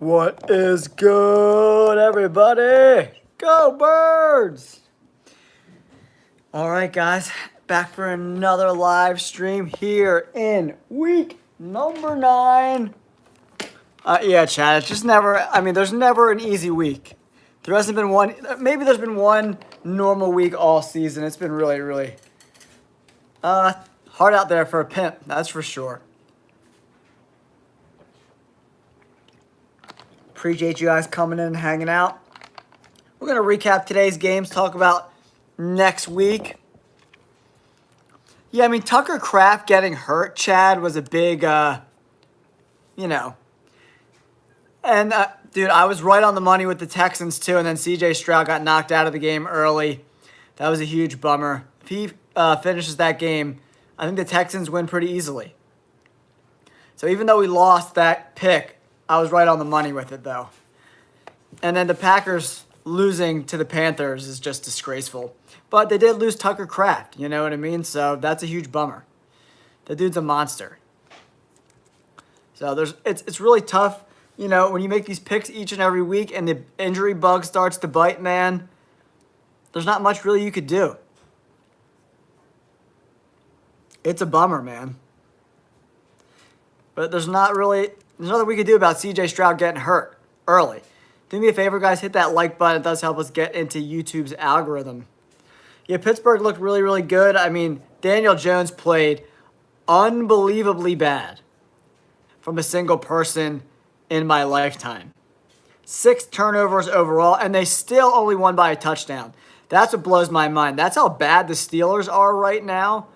What is good, everybody? Go Birds! All right, guys, back for another live stream here in week number 9. Yeah, Chad, it's just never, there's never an easy week. There hasn't been one, maybe there's been one normal week all season. It's been really, really hard out there for a pimp, that's for sure. Appreciate you guys coming in and hanging out. We're going to recap today's games, talk about next week. Yeah, Tucker Kraft getting hurt, Chad, was a big, And, dude, I was right on the money with the Texans, too, and then C.J. Stroud got knocked out of the game early. That was a huge bummer. If he finishes that game, I think the Texans win pretty easily. So even though we lost that pick, I was right on the money with it, though. And then the Packers losing to the Panthers is just disgraceful. But they did lose Tucker Kraft, you know what I mean? So that's a huge bummer. The dude's a monster. So it's really tough, when you make these picks each and every week and the injury bug starts to bite, man. There's not much really you could do. It's a bummer, man. But there's nothing we could do about C.J. Stroud getting hurt early. Do me a favor, guys. Hit that like button. It does help us get into YouTube's algorithm. Yeah, Pittsburgh looked really, really good. Daniel Jones played unbelievably bad from a single person in my lifetime. 6 turnovers overall, and they still only won by a touchdown. That's what blows my mind. That's how bad the Steelers are right now,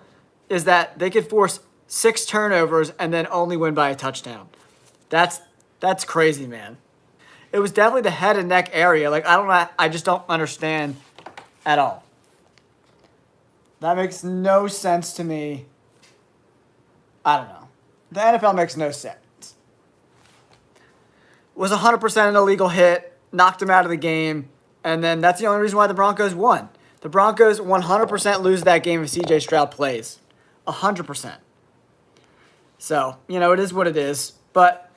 is that they could force 6 turnovers and then only win by a touchdown. That's crazy, man. It was definitely the head and neck area. I just don't understand at all. That makes no sense to me. I don't know. The NFL makes no sense. It was 100% an illegal hit, knocked him out of the game, and then that's the only reason why the Broncos won. The Broncos 100% lose that game if C.J. Stroud plays. 100%. So, it is what it is. But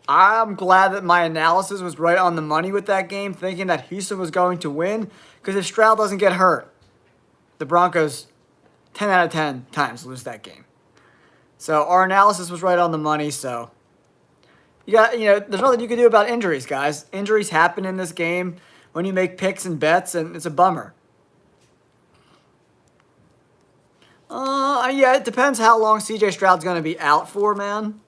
I'm glad that my analysis was right on the money with that game, thinking that Houston was going to win. Because if Stroud doesn't get hurt, the Broncos 10 out of 10 times lose that game. So our analysis was right on the money. So, there's nothing you can do about injuries, guys. Injuries happen in this game when you make picks and bets, and it's a bummer. Yeah, it depends how long C.J. Stroud's going to be out for, man.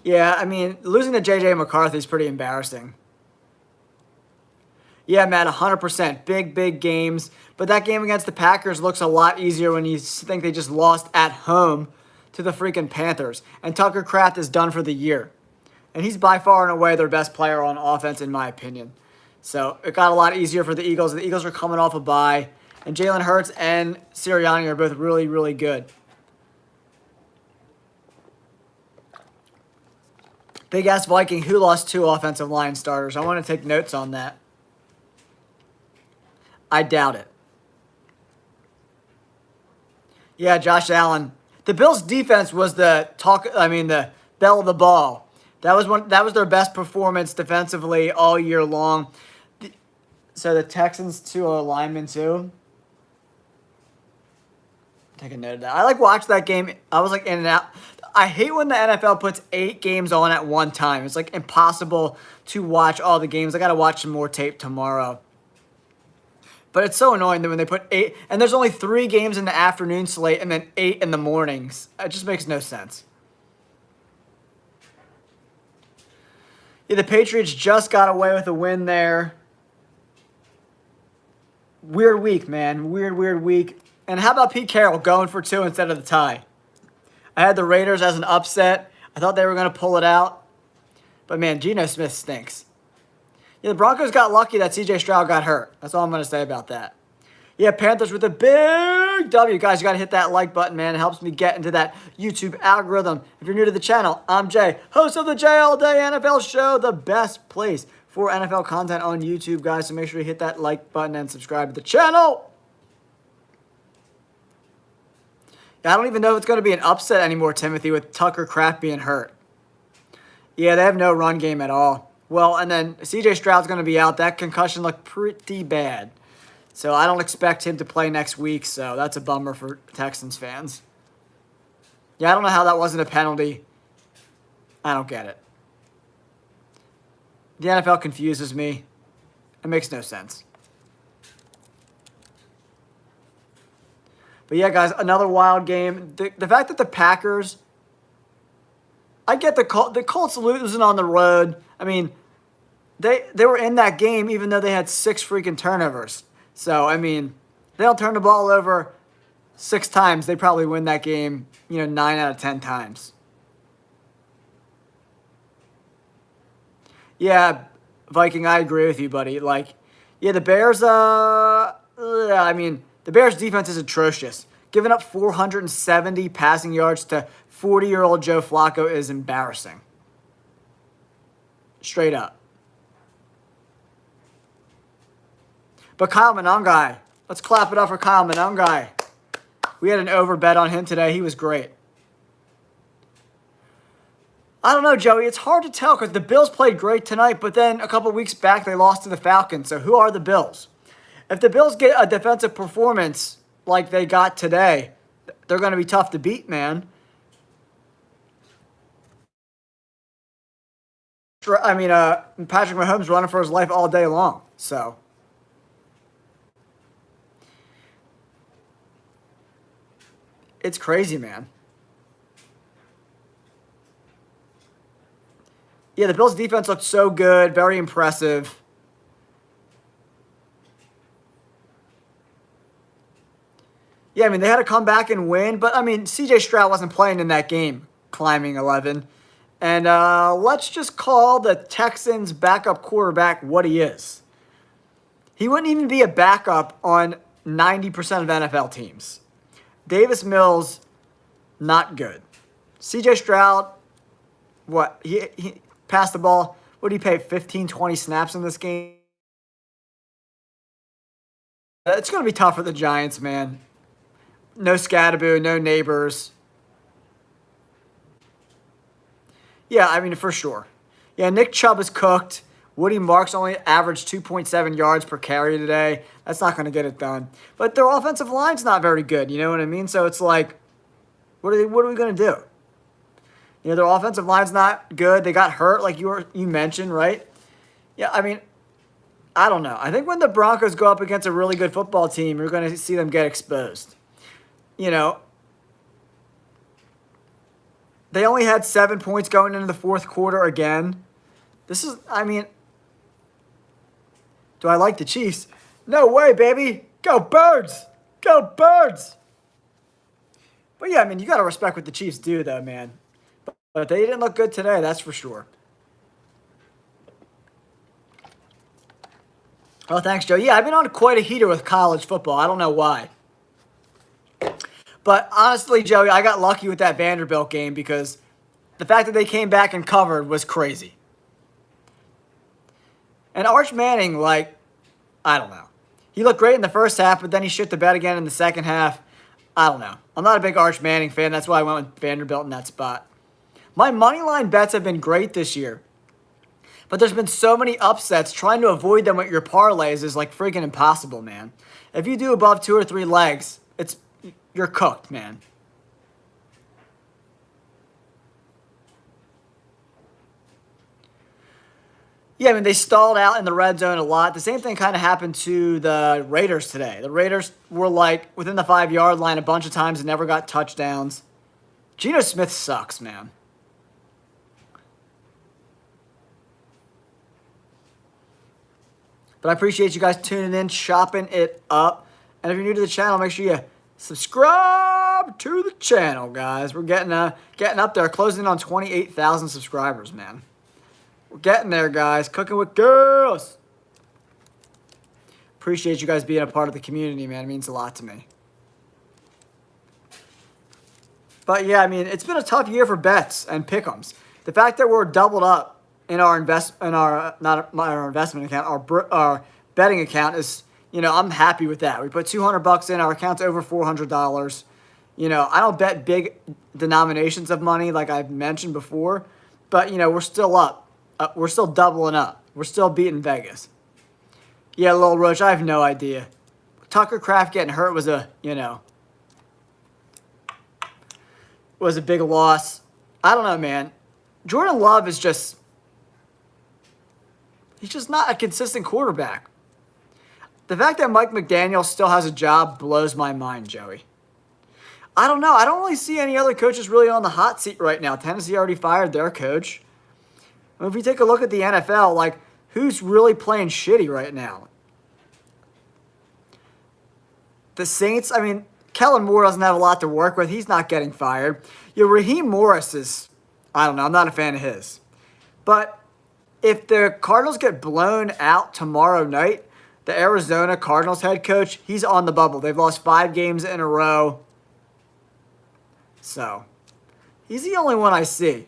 Yeah, losing to J.J. McCarthy is pretty embarrassing. Yeah, Matt, 100%. Big games. But that game against the Packers looks a lot easier when you think they just lost at home to the freaking Panthers. And Tucker Kraft is done for the year. And he's by far and away their best player on offense, in my opinion. So it got a lot easier for the Eagles. The Eagles are coming off a bye. And Jalen Hurts and Sirianni are both really, really good. Big-ass Viking who lost 2 offensive line starters. I want to take notes on that. I doubt it. Yeah, Josh Allen. The Bills' defense was the belle of the ball. That was their best performance defensively all year long. So the Texans 2 are linemen too. Take a note of that. I watched that game. I was in and out. I hate when the NFL puts 8 games on at one time. It's impossible to watch all the games. I got to watch some more tape tomorrow. But it's so annoying that when they put 8, and there's only 3 games in the afternoon slate and then 8 in the mornings. It just makes no sense. Yeah, the Patriots just got away with a win there. Weird week, man. Weird week. And how about Pete Carroll going for 2 instead of the tie? I had the Raiders as an upset. I thought they were going to pull it out. But, man, Geno Smith stinks. Yeah, the Broncos got lucky that C.J. Stroud got hurt. That's all I'm going to say about that. Yeah, Panthers with a big W. Guys, you got to hit that like button, man. It helps me get into that YouTube algorithm. If you're new to the channel, I'm Jay, host of the Jay All Day NFL Show, the best place for NFL content on YouTube, guys. So make sure you hit that like button and subscribe to the channel. I don't even know if it's going to be an upset anymore, Timothy, with Tucker Kraft being hurt. Yeah, they have no run game at all. Well, and then C.J. Stroud's going to be out. That concussion looked pretty bad. So I don't expect him to play next week, so that's a bummer for Texans fans. Yeah, I don't know how that wasn't a penalty. I don't get it. The NFL confuses me. It makes no sense. But yeah, guys, another wild game. The fact that the Packers, I get the Colts losing on the road. I mean, they were in that game even though they had 6 freaking turnovers. So, I mean, they don't turn the ball over 6 times. They probably win that game, 9 out of 10 times. Yeah, Viking, I agree with you, buddy. The Bears, the Bears' defense is atrocious. Giving up 470 passing yards to 40-year-old Joe Flacco is embarrassing. Straight up. But Kyle Monangai, let's clap it up for Kyle Monangai. We had an over bet on him today. He was great. I don't know, Joey. It's hard to tell because the Bills played great tonight, but then a couple weeks back they lost to the Falcons. So who are the Bills? If the Bills get a defensive performance like they got today, they're going to be tough to beat, man. Patrick Mahomes running for his life all day long. So it's crazy, man. Yeah, the Bills' defense looked so good, very impressive. Yeah, they had to come back and win, but, C.J. Stroud wasn't playing in that game, climbing 11. And let's just call the Texans' backup quarterback what he is. He wouldn't even be a backup on 90% of NFL teams. Davis Mills, not good. C.J. Stroud, what? He passed the ball. What did he pay, 15, 20 snaps in this game? It's going to be tough for the Giants, man. No Scatterboo, no Neighbors. Yeah, for sure. Yeah, Nick Chubb is cooked. Woody Marks only averaged 2.7 yards per carry today. That's not going to get it done. But their offensive line's not very good, you know what I mean? So it's like, what are we going to do? Their offensive line's not good. They got hurt, like you mentioned, right? Yeah, I don't know. I think when the Broncos go up against a really good football team, you're going to see them get exposed. They only had 7 points going into the fourth quarter again. This is, do I like the Chiefs? No way, baby. Go Birds. Go Birds. But yeah, you got to respect what the Chiefs do, though, man. But they didn't look good today, that's for sure. Oh, thanks, Joe. Yeah, I've been on quite a heater with college football. I don't know why. But honestly, Joey, I got lucky with that Vanderbilt game because the fact that they came back and covered was crazy. And Arch Manning, I don't know. He looked great in the first half, but then he shit the bed again in the second half. I don't know. I'm not a big Arch Manning fan. That's why I went with Vanderbilt in that spot. My moneyline bets have been great this year. But there's been so many upsets. Trying to avoid them with your parlays is freaking impossible, man. If you do above 2 or 3 legs, you're cooked, man. Yeah, they stalled out in the red zone a lot. The same thing kind of happened to the Raiders today. The Raiders were within the 5-yard line a bunch of times and never got touchdowns. Geno Smith sucks, man. But I appreciate you guys tuning in, chopping it up. And if you're new to the channel, make sure you subscribe to the channel, guys. We're getting up there, closing in on 28,000 subscribers, man. We're getting there, guys. Cooking with girls. Appreciate you guys being a part of the community, man. It means a lot to me. But yeah, it's been a tough year for bets and pick'ems. The fact that we're doubled up in our investment account, our betting account is, I'm happy with that. We put $200 in. Our account's over $400. I don't bet big denominations of money like I've mentioned before, but, we're still up. We're still doubling up. We're still beating Vegas. Yeah, Lil Roach, I have no idea. Tucker Kraft getting hurt was was a big loss. I don't know, man. Jordan Love is he's just not a consistent quarterback. The fact that Mike McDaniel still has a job blows my mind, Joey. I don't know. I don't really see any other coaches really on the hot seat right now. Tennessee already fired their coach. I mean, if you take a look at the NFL, like, who's really playing shitty right now? The Saints, I mean, Kellen Moore doesn't have a lot to work with. He's not getting fired. Raheem Morris is, I don't know, I'm not a fan of his. But if the Cardinals get blown out tomorrow night, the Arizona Cardinals head coach, he's on the bubble. They've lost 5 games in a row. So, he's the only one I see.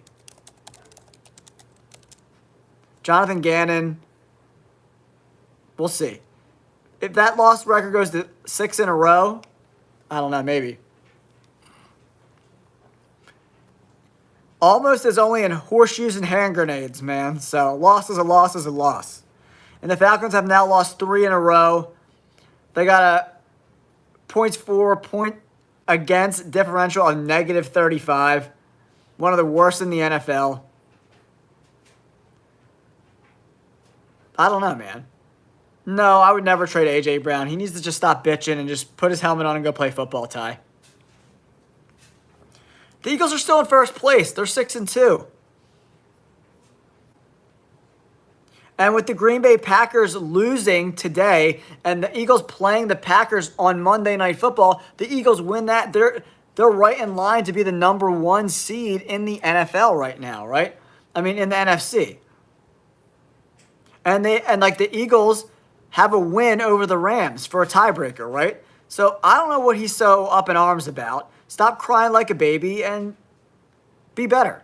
Jonathan Gannon, we'll see. If that loss record goes to 6 in a row, I don't know, maybe. Almost is only in horseshoes and hand grenades, man. So, loss is a loss is a loss. And the Falcons have now lost 3 in a row. They got a points for, point against differential of -35. One of the worst in the NFL. I don't know, man. No, I would never trade A.J. Brown. He needs to just stop bitching and just put his helmet on and go play football, Ty. The Eagles are still in first place. They're 6-2. And with the Green Bay Packers losing today and the Eagles playing the Packers on Monday Night Football, the Eagles win that. They're right in line to be the number 1 seed in the NFL right now, right? I mean, in the NFC. And the Eagles have a win over the Rams for a tiebreaker, right? So I don't know what he's so up in arms about. Stop crying like a baby and be better.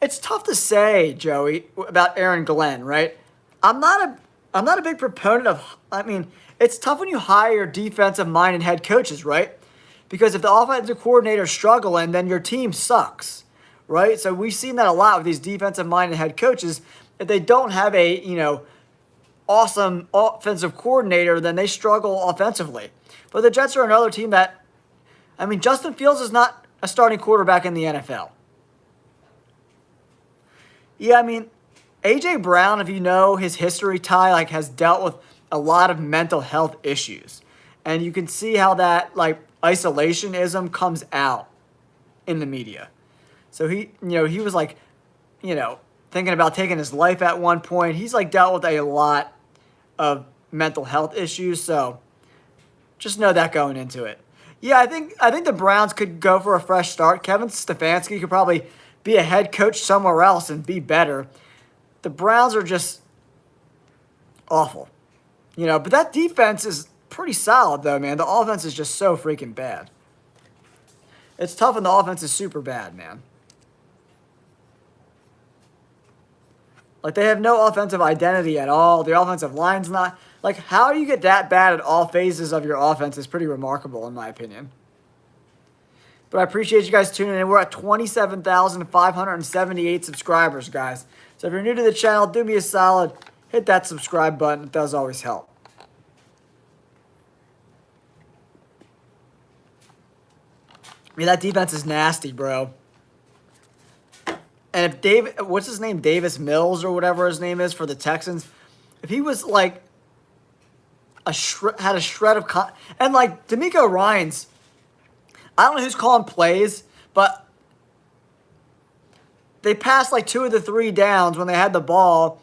It's tough to say, Joey, about Aaron Glenn, right? I'm not a big proponent of. I mean, it's tough when you hire defensive-minded head coaches, right? Because if the offensive coordinator is struggling, then your team sucks, right? So we've seen that a lot with these defensive-minded head coaches. If they don't have a awesome offensive coordinator, then they struggle offensively. But the Jets are another team that, I mean, Justin Fields is not a starting quarterback in the NFL. Yeah, I mean, A.J. Brown, if you know his history, Ty, like, has dealt with a lot of mental health issues. And you can see how that, like, isolationism comes out in the media. So he was like, thinking about taking his life at one point. He's, like, dealt with a lot of mental health issues. So just know that going into it. Yeah, I think the Browns could go for a fresh start. Kevin Stefanski could probably be a head coach somewhere else and be better. The Browns are just awful. But that defense is pretty solid, though, man. The offense is just so freaking bad. It's tough when the offense is super bad, man. Like, they have no offensive identity at all. The offensive line's not. Like, how you get that bad at all phases of your offense is pretty remarkable, in my opinion. But I appreciate you guys tuning in. We're at 27,578 subscribers, guys. So if you're new to the channel, do me a solid. Hit that subscribe button. It does always help. I mean, that defense is nasty, bro. And if what's his name? Davis Mills or whatever his name is for the Texans. If he was like had a shred of and like D'Amico Ryans, I don't know who's calling plays, but they passed like 2 of the 3 downs when they had the ball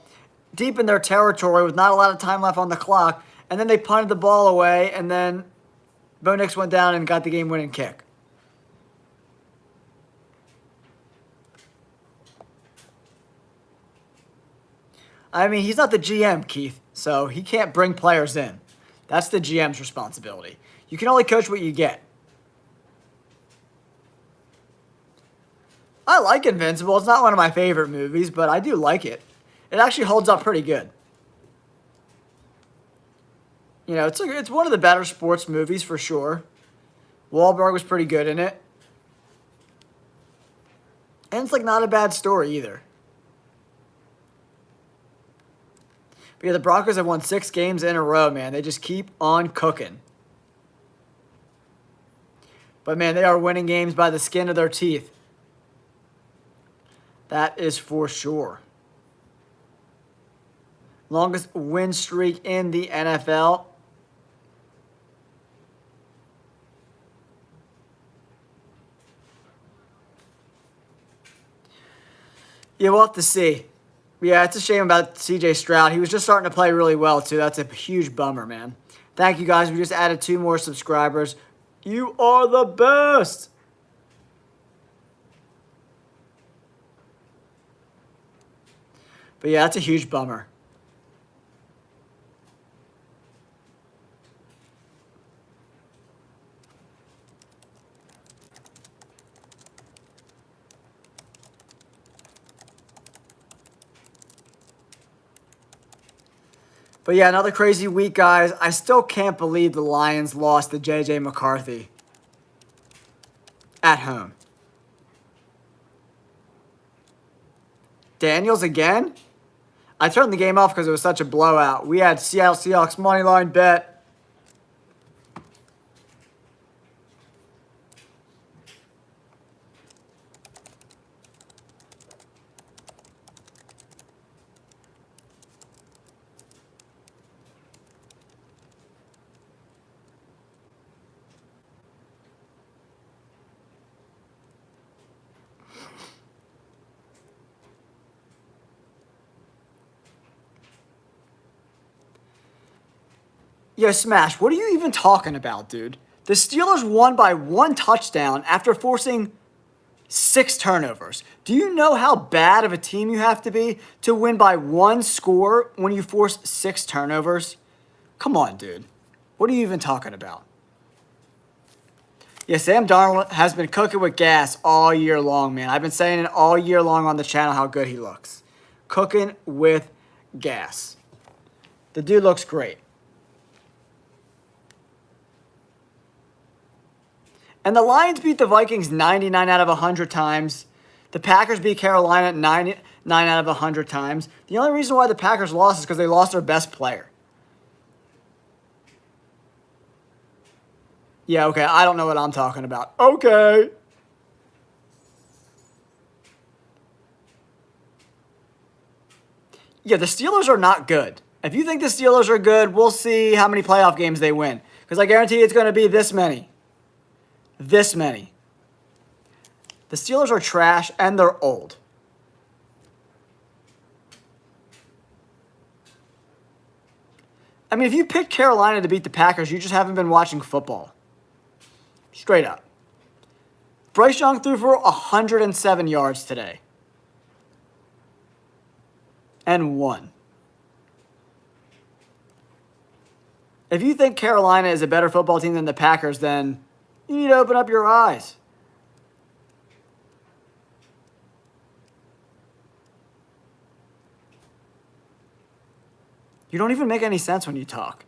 deep in their territory with not a lot of time left on the clock, and then they punted the ball away, and then Bo Nix went down and got the game-winning kick. I mean, he's not the GM, Keith, so he can't bring players in. That's the GM's responsibility. You can only coach what you get. I like Invincible. It's not one of my favorite movies, but I do like it. It actually holds up pretty good. It's one of the better sports movies for sure. Wahlberg was pretty good in it. And it's like not a bad story either. But yeah, the Broncos have won 6 games in a row, man. They just keep on cooking. But man, they are winning games by the skin of their teeth. That is for sure. Longest win streak in the NFL. Yeah, we'll have to see. Yeah, it's a shame about CJ Stroud. He was just starting to play really well, too. That's a huge bummer, man. Thank you, guys. We just added 2 more subscribers. You are the best. But yeah, that's a huge bummer. But yeah, another crazy week, guys. I still can't believe the Lions lost to J.J. McCarthy at home. Daniels again? I turned the game off because it was such a blowout. We had Seattle Seahawks money line bet. Yo, Smash, what are you even talking about, dude? The Steelers won by 1 touchdown after forcing 6 turnovers. Do you know how bad of a team you have to be to win by 1 score when you force 6 turnovers? Come on, dude. What are you even talking about? Yeah, Sam Darnold has been cooking with gas all year long, man. I've been saying it all year long on the channel how good he looks. Cooking with gas. The dude looks great. And the Lions beat the Vikings 99 out of 100 times. The Packers beat Carolina 99 out of 100 times. The only reason why the Packers lost is because they lost their best player. Yeah, okay, I don't know what I'm talking about. Okay. Yeah, the Steelers are not good. If you think the Steelers are good, we'll see how many playoff games they win. Because I guarantee it's going to be this many. This many. The Steelers are trash and they're old. I mean, if you picked Carolina to beat the Packers, you just haven't been watching football. Straight up. Bryce Young threw for 107 yards today. And won. If you think Carolina is a better football team than the Packers, then you need to open up your eyes. You don't even make any sense when you talk.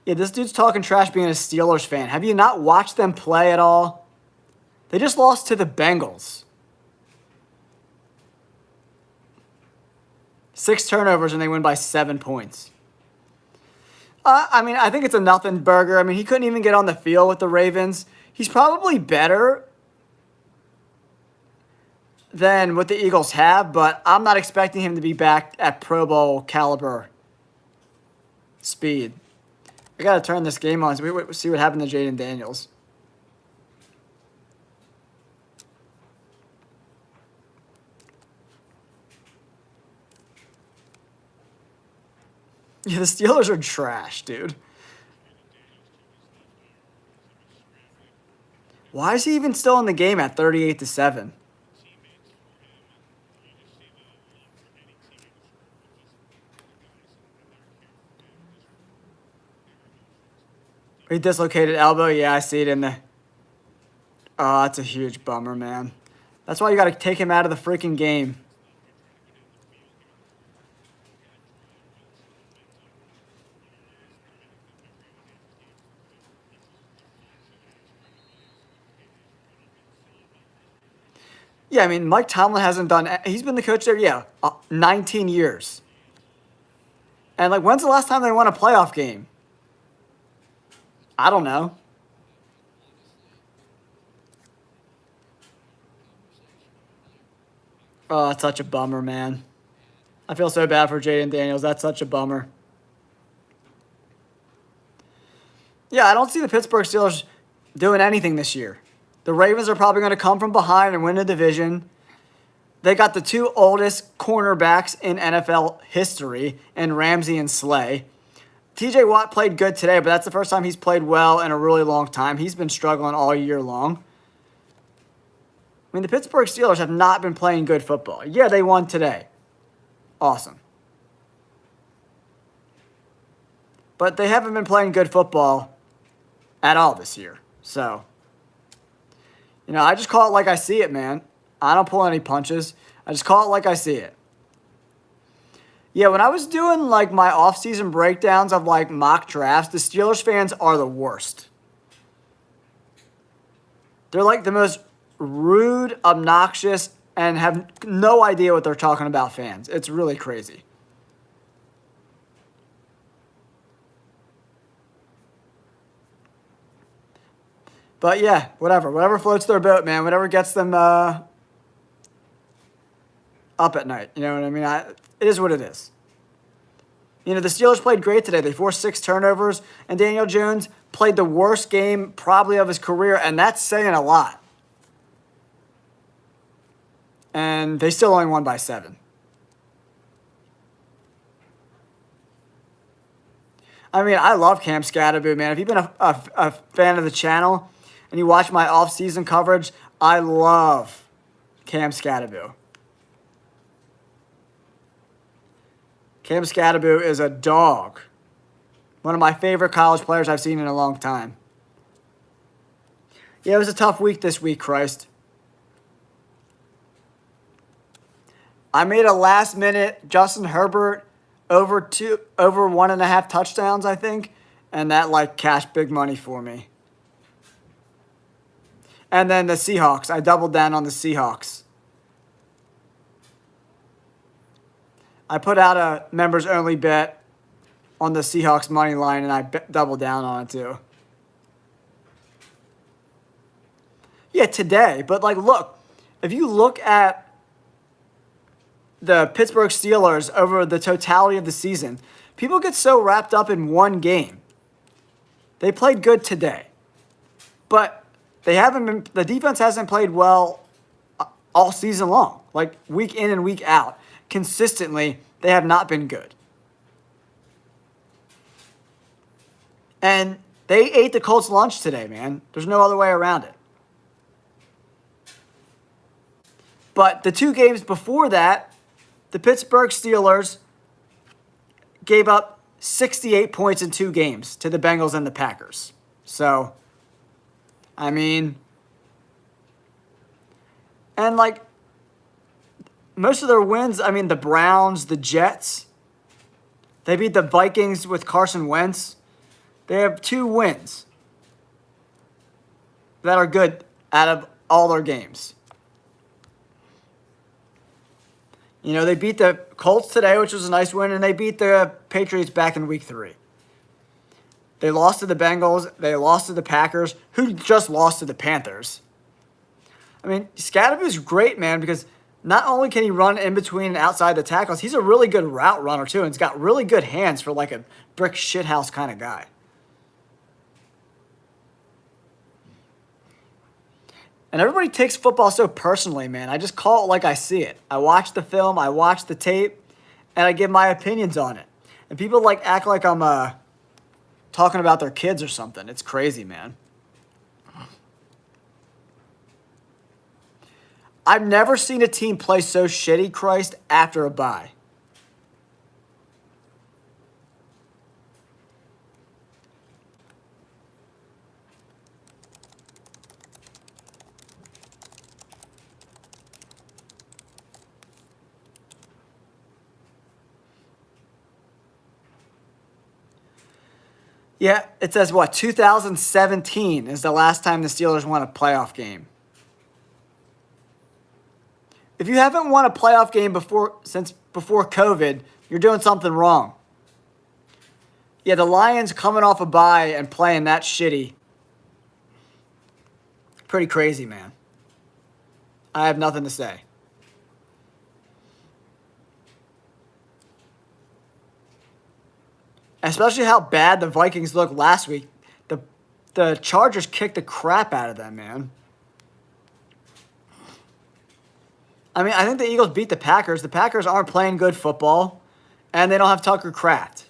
Yeah, this dude's talking trash being a Steelers fan. Have you not watched them play at all? They just lost to the Bengals. 6 turnovers and they win by 7 points. I mean, I think it's a nothing burger. I mean, he couldn't even get on the field with the Ravens. He's probably better than what the Eagles have, but I'm not expecting him to be back at Pro Bowl caliber speed. I got to turn this game on so we see what happened to Jaden Daniels. Yeah, the Steelers are trash, dude. Why is he even still in the game at 38-7? He dislocated elbow. Yeah, I see it in the... Oh, that's a huge bummer, man. That's why you got to take him out of the freaking game. Yeah, I mean, Mike Tomlin hasn't done. He's been the coach there, 19 years. And like, when's the last time they won a playoff game? I don't know. Oh, that's such a bummer, man. I feel so bad for Jaden Daniels. That's such a bummer. Yeah, I don't see the Pittsburgh Steelers doing anything this year. The Ravens are probably going to come from behind and win the division. They got the two oldest cornerbacks in NFL history, in Ramsey and Slay. TJ Watt played good today, but that's the first time he's played well in a really long time. He's been struggling all year long. I mean, the Pittsburgh Steelers have not been playing good football. Yeah, they won today. Awesome. But they haven't been playing good football at all this year. So, I just call it like I see it, man. I don't pull any punches. I just call it like I see it. Yeah, when I was doing like my off-season breakdowns of like mock drafts, the Steelers fans are the worst. They're like the most rude, obnoxious, and have no idea what they're talking about fans. It's really crazy. But yeah, whatever floats their boat, man. Whatever gets them up at night. You know what I mean? It is what it is. The Steelers played great today. They forced 6 turnovers, and Daniel Jones played the worst game probably of his career, and that's saying a lot. And they still only won by 7. I mean, I love Cam Scatterboo, man. If you've been a fan of the channel and you watch my off-season coverage, I love Cam Scatterboo. Cam Scatterboo is a dog. One of my favorite college players I've seen in a long time. Yeah, it was a tough week this week, Christ. I made a last-minute Justin Herbert over 1.5 touchdowns, I think, and that like cashed big money for me. And then the Seahawks. I doubled down on the Seahawks. I put out a members-only bet on the Seahawks money line, and I doubled down on it too. Yeah, today. But like, look, if you look at the Pittsburgh Steelers over the totality of the season, people get so wrapped up in one game. They played good today, but the defense hasn't played well all season long. Like week in and week out, consistently, they have not been good. And they ate the Colts lunch today, man. There's no other way around it. But the 2 games before that, the Pittsburgh Steelers gave up 68 points in 2 games to the Bengals and the Packers. So, I mean, and like most of their wins, I mean, the Browns, the Jets, they beat the Vikings with Carson Wentz. They have 2 wins that are good out of all their games. They beat the Colts today, which was a nice win, and they beat the Patriots back in week 3. They lost to the Bengals. They lost to the Packers, who just lost to the Panthers. I mean, Scatterboo's great, man, because not only can he run in between and outside the tackles, he's a really good route runner, too, and he's got really good hands for like a brick shithouse kind of guy. And everybody takes football so personally, man. I just call it like I see it. I watch the film, I watch the tape, and I give my opinions on it. And people like act like I'm talking about their kids or something. It's crazy, man. I've never seen a team play so shitty, Christ, after a bye. Yeah, it says what? 2017 is the last time the Steelers won a playoff game. If you haven't won a playoff game since before COVID, you're doing something wrong. Yeah, the Lions coming off a bye and playing that shitty. Pretty crazy, man. I have nothing to say. Especially how bad the Vikings looked last week. The Chargers kicked the crap out of them, man. I mean, I think the Eagles beat the Packers. The Packers aren't playing good football, and they don't have Tucker Kraft.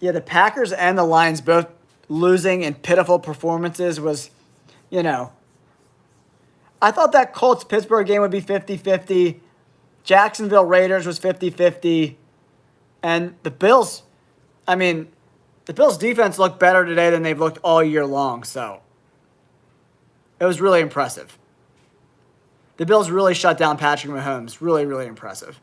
Yeah, the Packers and the Lions both losing in pitiful performances was, I thought that Colts-Pittsburgh game would be 50-50. Jacksonville Raiders was 50-50. And the Bills, the Bills' defense looked better today than they've looked all year long, so it was really impressive. The Bills really shut down Patrick Mahomes. Really, really impressive.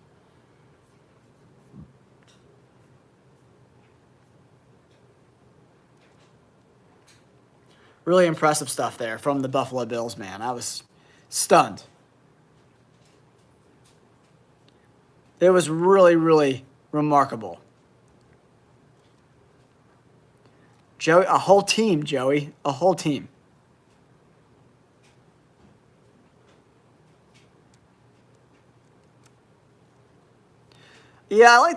Really impressive stuff there from the Buffalo Bills, man. I was stunned. It was really, really remarkable. Joey, a whole team, Joey. A whole team. Yeah,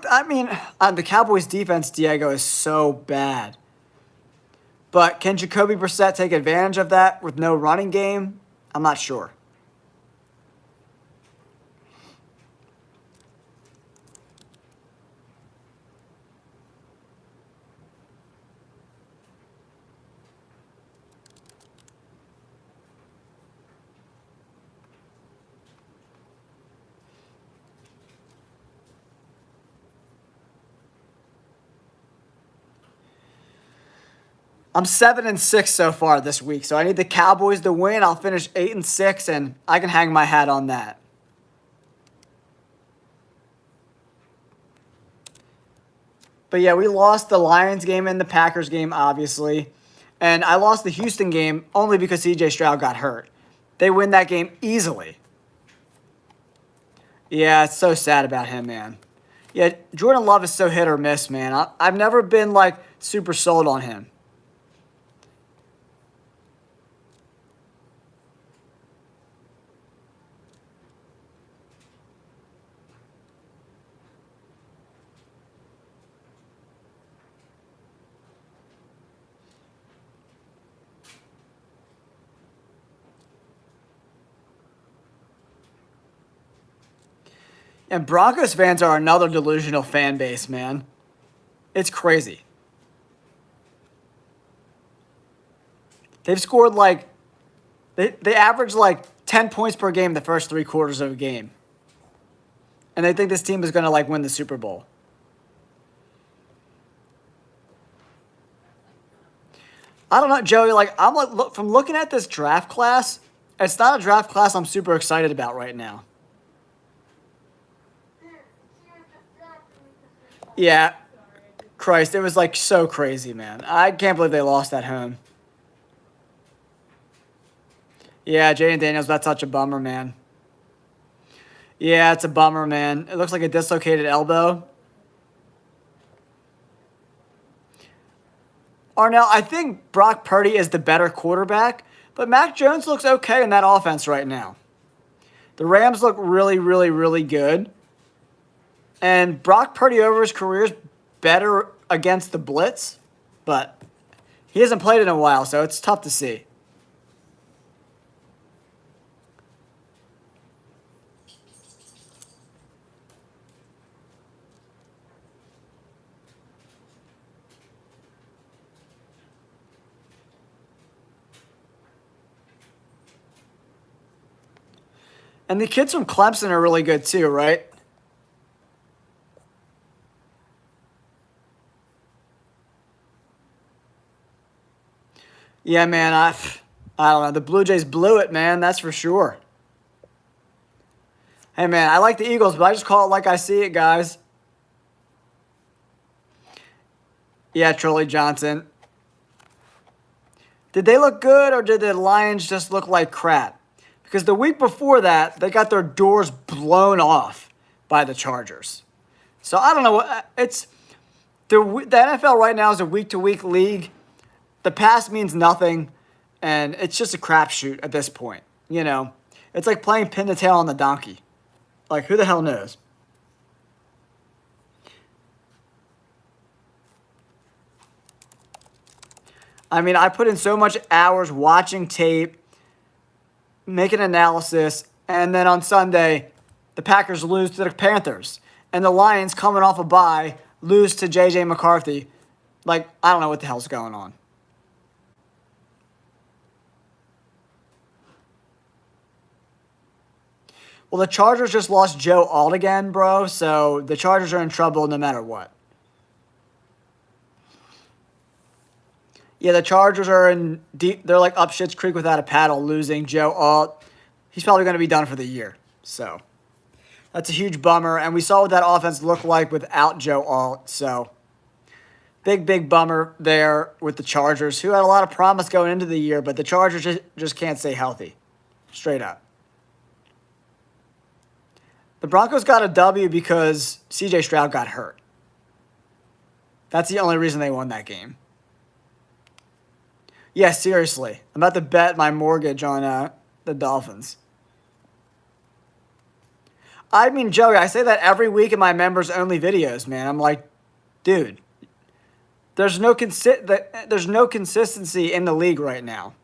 the Cowboys' defense, Diego, is so bad. But can Jacoby Brissett take advantage of that with no running game? I'm not sure. I'm 7-6 so far this week, so I need the Cowboys to win. I'll finish 8-6, and I can hang my hat on that. But yeah, we lost the Lions game and the Packers game, obviously. And I lost the Houston game only because C.J. Stroud got hurt. They win that game easily. Yeah, it's so sad about him, man. Yeah, Jordan Love is so hit or miss, man. I've never been, super sold on him. And Broncos fans are another delusional fan base, man. It's crazy. They've scored they average 10 points per game the first 3 quarters of a game. And they think this team is going to win the Super Bowl. I don't know, Joey, from looking at this draft class, it's not a draft class I'm super excited about right now. Yeah, Christ, it was so crazy, man. I can't believe they lost at home. Yeah, Jaden Daniels, that's such a bummer, man. Yeah, it's a bummer, man. It looks like a dislocated elbow. Arnell, I think Brock Purdy is the better quarterback, but Mac Jones looks okay in that offense right now. The Rams look really, really, really good. And Brock Purdy over his career is better against the blitz, but he hasn't played in a while, so it's tough to see. And the kids from Clemson are really good too, right? Yeah, man, I don't know. The Blue Jays blew it, man. That's for sure. Hey, man, I like the Eagles, but I just call it like I see it, guys. Yeah, Trolley Johnson. Did they look good or did the Lions just look like crap? Because the week before that, they got their doors blown off by the Chargers. So I don't know what it's. The NFL right now is a week-to-week league. The past means nothing, and it's just a crapshoot at this point. You know, it's like playing pin the tail on the donkey. Like, who the hell knows? I mean, I put in so much hours watching tape, making analysis, and then on Sunday, the Packers lose to the Panthers. And the Lions, coming off a bye, lose to J.J. McCarthy. Like, I don't know what the hell's going on. Well, the Chargers just lost Joe Alt again, bro. So the Chargers are in trouble no matter what. Yeah, the Chargers are in deep. They're like up shit's creek without a paddle, losing Joe Alt. He's probably going to be done for the year. So that's a huge bummer. And we saw what that offense looked like without Joe Alt. So big bummer there with the Chargers, who had a lot of promise going into the year, but the Chargers just can't stay healthy. Straight up. The Broncos got a W because C.J. Stroud got hurt. That's the only reason they won that game. Yeah, seriously. I'm about to bet my mortgage on the Dolphins. I mean, Joey, I say that every week in my members-only videos, man. I'm like, dude, there's no consistency in the league right now.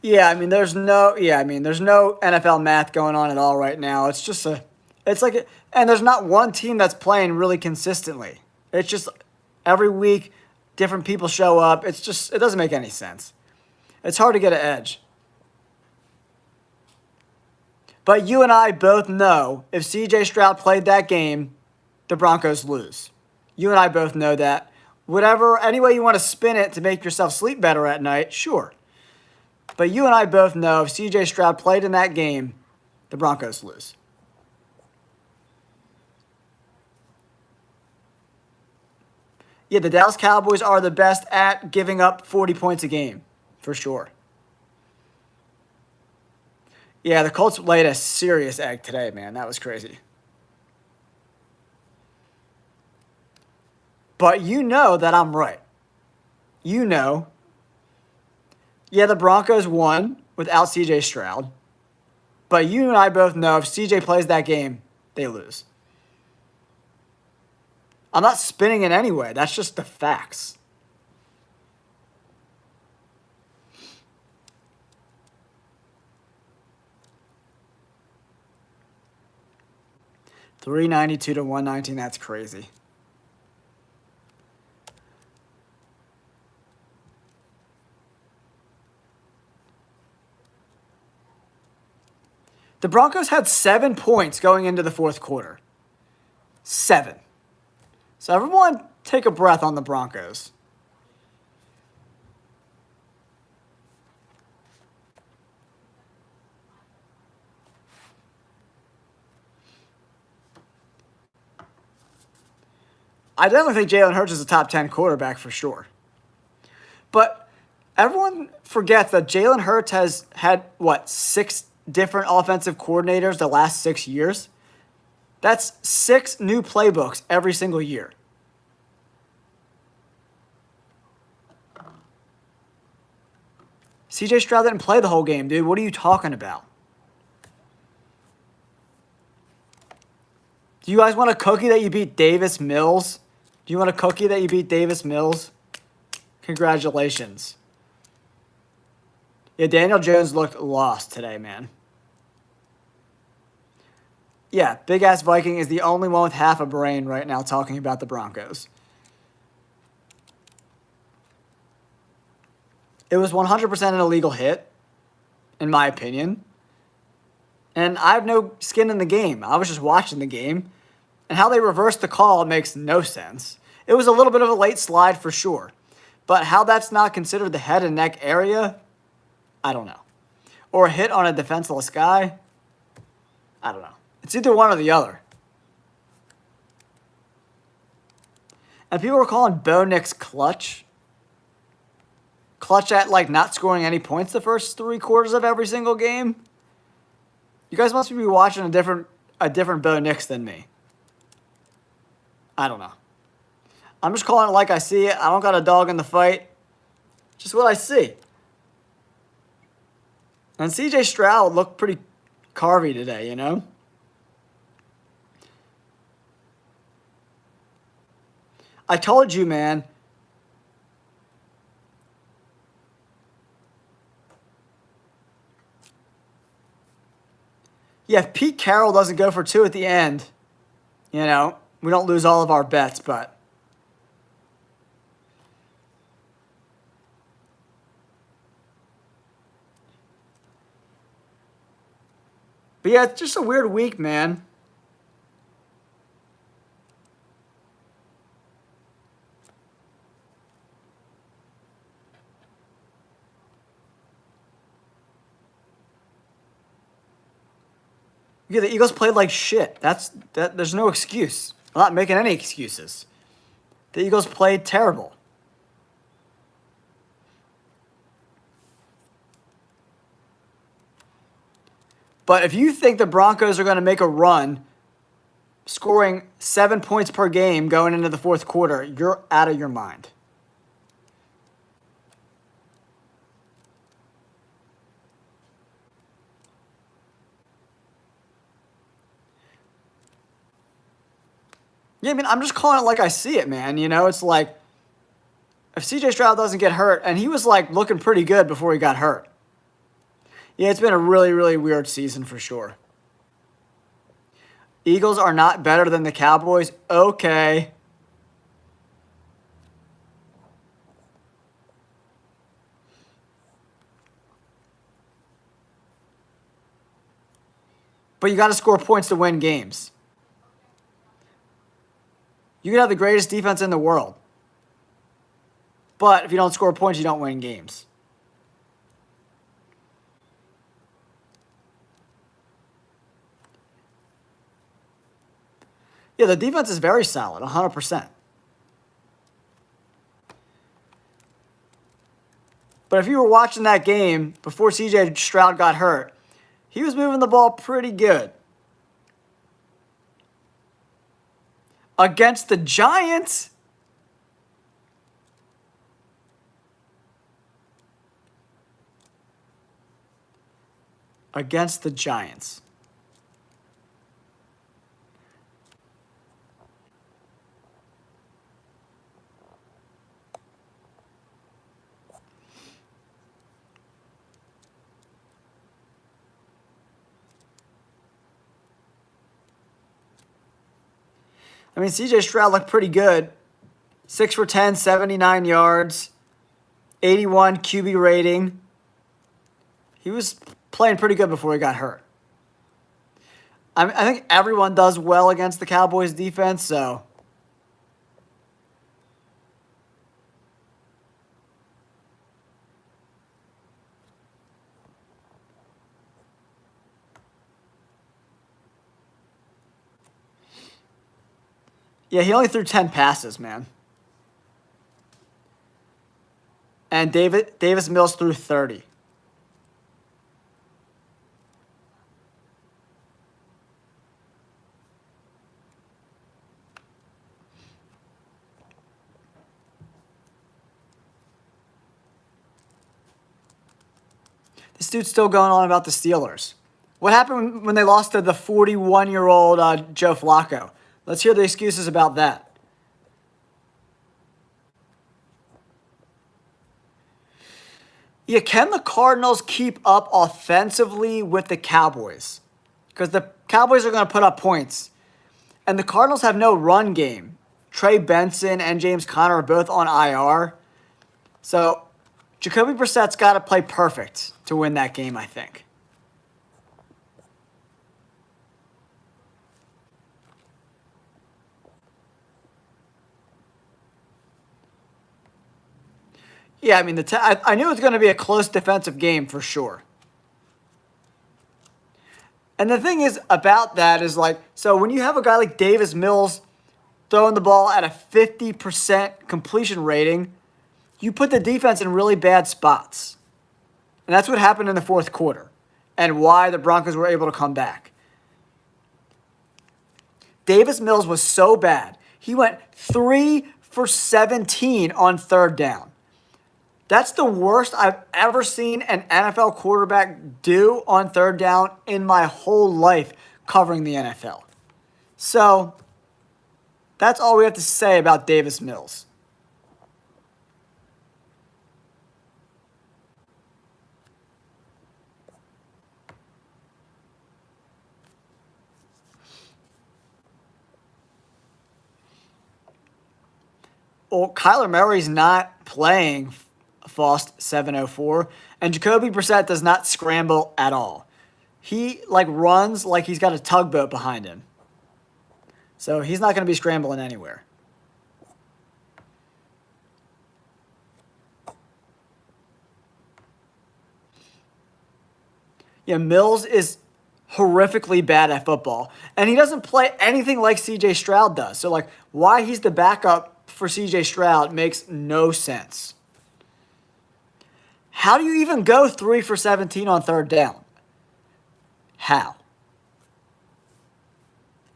Yeah, I mean, there's no NFL math going on at all right now. It's just and there's not one team that's playing really consistently. It's just every week, different people show up. It doesn't make any sense. It's hard to get an edge. But you and I both know if C.J. Stroud played that game, the Broncos lose. You and I both know that. Any way you want to spin it to make yourself sleep better at night, sure. But you and I both know if C.J. Stroud played in that game, the Broncos lose. Yeah, the Dallas Cowboys are the best at giving up 40 points a game, for sure. Yeah, the Colts laid a serious egg today, man. That was crazy. But you know that I'm right. You know. Yeah, the Broncos won without C.J. Stroud. But you and I both know if C.J. plays that game, they lose. I'm not spinning it anyway. That's just the facts. $392 to $119. That's crazy. The Broncos had 7 points going into the fourth quarter. 7. So everyone take a breath on the Broncos. I definitely think Jalen Hurts is a top 10 quarterback for sure. But everyone forgets that Jalen Hurts has had, 6 different offensive coordinators the last 6 years? That's 6 new playbooks every single year. CJ Stroud didn't play the whole game, dude. What are you talking about? Do you guys want a cookie that you beat Davis Mills? Do you want a cookie that you beat Davis Mills? Congratulations. Yeah, Daniel Jones looked lost today, man. Yeah, Big Ass Viking is the only one with half a brain right now talking about the Broncos. It was 100% an illegal hit, in my opinion. And I have no skin in the game. I was just watching the game. And how they reversed the call makes no sense. It was a little bit of a late slide for sure. But how that's not considered the head and neck area, I don't know. Or a hit on a defenseless guy, I don't know. It's either one or the other. And people were calling Bo Nix clutch. Clutch at, like, not scoring any points the first 3 quarters of every single game. You guys must be watching a different Bo Nix than me. I don't know. I'm just calling it like I see it. I don't got a dog in the fight. Just what I see. And CJ Stroud looked pretty carvy today, you know? I told you, man. Yeah, if Pete Carroll doesn't go for 2 at the end, you know, we don't lose all of our bets, but... But yeah, it's just a weird week, man. Yeah, the Eagles played like shit. There's no excuse. I'm not making any excuses. The Eagles played terrible. But if you think the Broncos are going to make a run, scoring 7 points per game going into the fourth quarter, you're out of your mind. Yeah, I mean, I'm just calling it like I see it, man. You know, it's like, if CJ Stroud doesn't get hurt, and he was, like, looking pretty good before he got hurt. Yeah, it's been a really, really weird season for sure. Eagles are not better than the Cowboys. Okay. But you got to score points to win games. You can have the greatest defense in the world. But if you don't score points, you don't win games. Yeah, the defense is very solid, 100%. But if you were watching that game before CJ Stroud got hurt, he was moving the ball pretty good. Against the Giants? Against the Giants. I mean, CJ Stroud looked pretty good. 6 for 10, 79 yards, 81 QB rating. He was playing pretty good before he got hurt. I think everyone does well against the Cowboys defense, so... Yeah, he only threw 10 passes, man. And Davis Mills threw 30. This dude's still going on about the Steelers. What happened when they lost to the 41-year-old Joe Flacco? Let's hear the excuses about that. Yeah, can the Cardinals keep up offensively with the Cowboys? Because the Cowboys are going to put up points. And the Cardinals have no run game. Trey Benson and James Conner are both on IR. So Jacoby Brissett's got to play perfect to win that game, I think. Yeah, I mean, I knew it was going to be a close defensive game for sure. And the thing is about that is like, so when you have a guy like Davis Mills throwing the ball at a 50% completion rating, you put the defense in really bad spots. And that's what happened in the fourth quarter and why the Broncos were able to come back. Davis Mills was so bad. He went 3 for 17 on third down. That's the worst I've ever seen an NFL quarterback do on third down in my whole life covering the NFL. So, that's all we have to say about Davis Mills. Well, Kyler Murray's not playing Faust 704, and Jacoby Brissett does not scramble at all. He runs like he's got a tugboat behind him. So he's not going to be scrambling anywhere. Yeah, Mills is horrifically bad at football, and he doesn't play anything like CJ Stroud does. So why he's the backup for CJ Stroud makes no sense. How do you even go 3 for 17 on third down? How?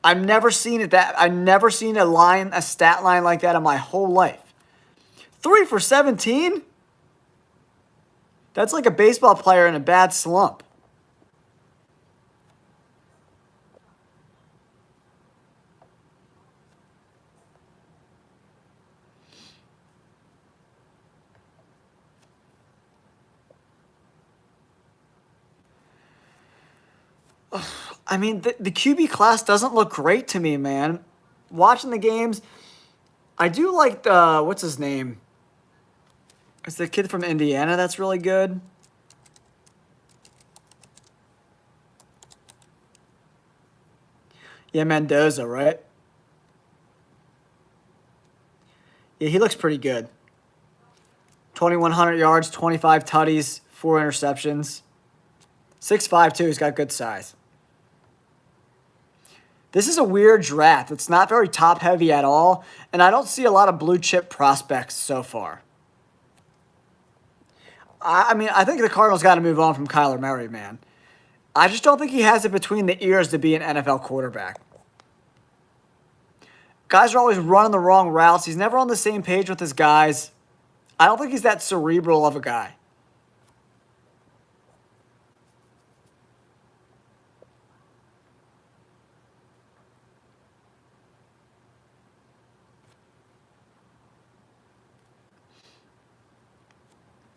I've never seen a stat line like that in my whole life. 3 for 17? That's like a baseball player in a bad slump. I mean, the QB class doesn't look great to me, man. Watching the games, I do like what's his name? It's the kid from Indiana that's really good. Yeah, Mendoza, right? Yeah, he looks pretty good. 2,100 yards, 25 tutties, 4 interceptions. 6'5", too. He's got good size. This is a weird draft. It's not very top-heavy at all, and I don't see a lot of blue-chip prospects so far. I mean, I think the Cardinals got to move on from Kyler Murray, man. I just don't think he has it between the ears to be an NFL quarterback. Guys are always running the wrong routes. He's never on the same page with his guys. I don't think he's that cerebral of a guy.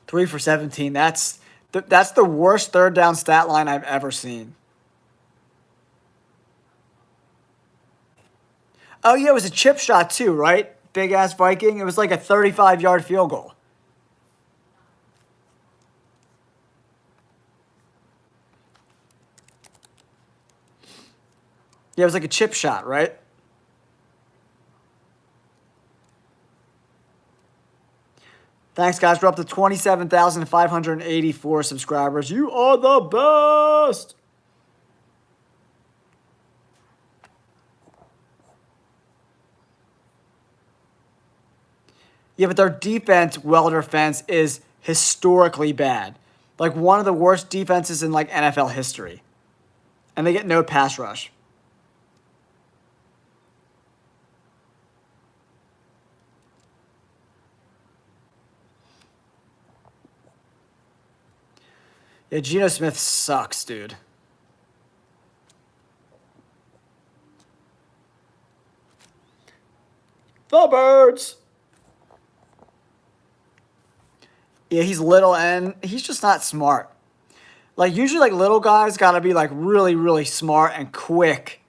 Three for 17. That's the worst third down stat line I've ever seen. Oh, yeah, it was a chip shot too, right? Big-ass Viking. It was like a 35-yard field goal. Yeah, it was like a chip shot, right? Thanks, guys. We're up to 27,584 subscribers. You are the best! Yeah, but their defense, Welder Fence, is historically bad. Like one of the worst defenses in NFL history. And they get no pass rush. Yeah, Geno Smith sucks, dude. The Birds! Yeah, he's little and he's just not smart. Usually little guys got to be really, really smart and quick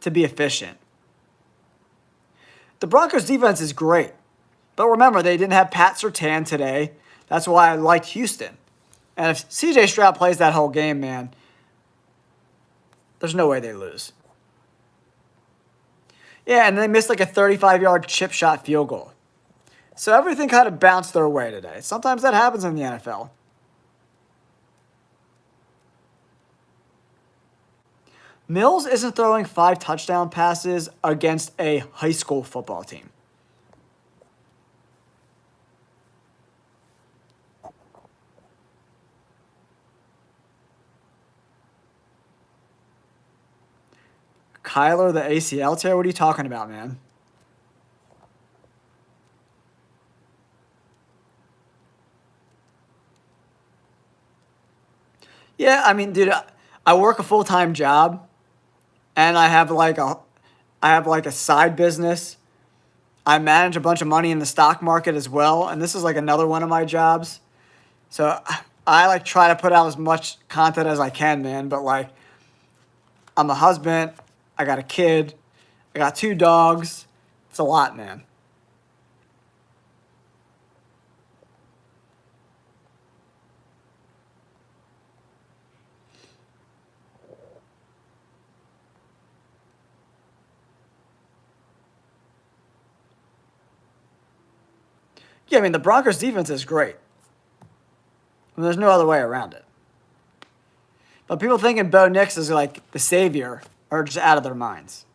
to be efficient. The Broncos defense is great. But remember, they didn't have Pat Surtain today. That's why I liked Houston. And if CJ Stroud plays that whole game, man, there's no way they lose. Yeah, and they missed a 35-yard chip shot field goal. So everything kind of bounced their way today. Sometimes that happens in the NFL. Mills isn't throwing 5 touchdown passes against a high school football team. Kyler, the ACL tear? What are you talking about, man? Yeah, I mean, dude, I work a full-time job, and I have like a side business. I manage a bunch of money in the stock market as well, and this is like another one of my jobs. So I like try to put out as much content as I can, man. But like, I'm a husband. I got a kid. I got 2 dogs. It's a lot, man. Yeah, I mean, the Broncos defense is great. And there's no other way around it. But people thinking Bo Nix is like the savior are just out of their minds.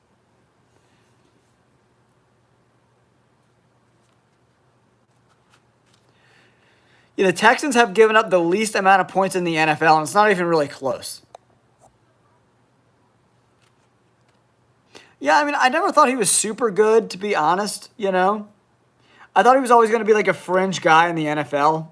Yeah, the Texans have given up the least amount of points in the NFL, and it's not even really close. Yeah, I mean, I never thought he was super good, to be honest, you know? I thought he was always going to be like a fringe guy in the NFL.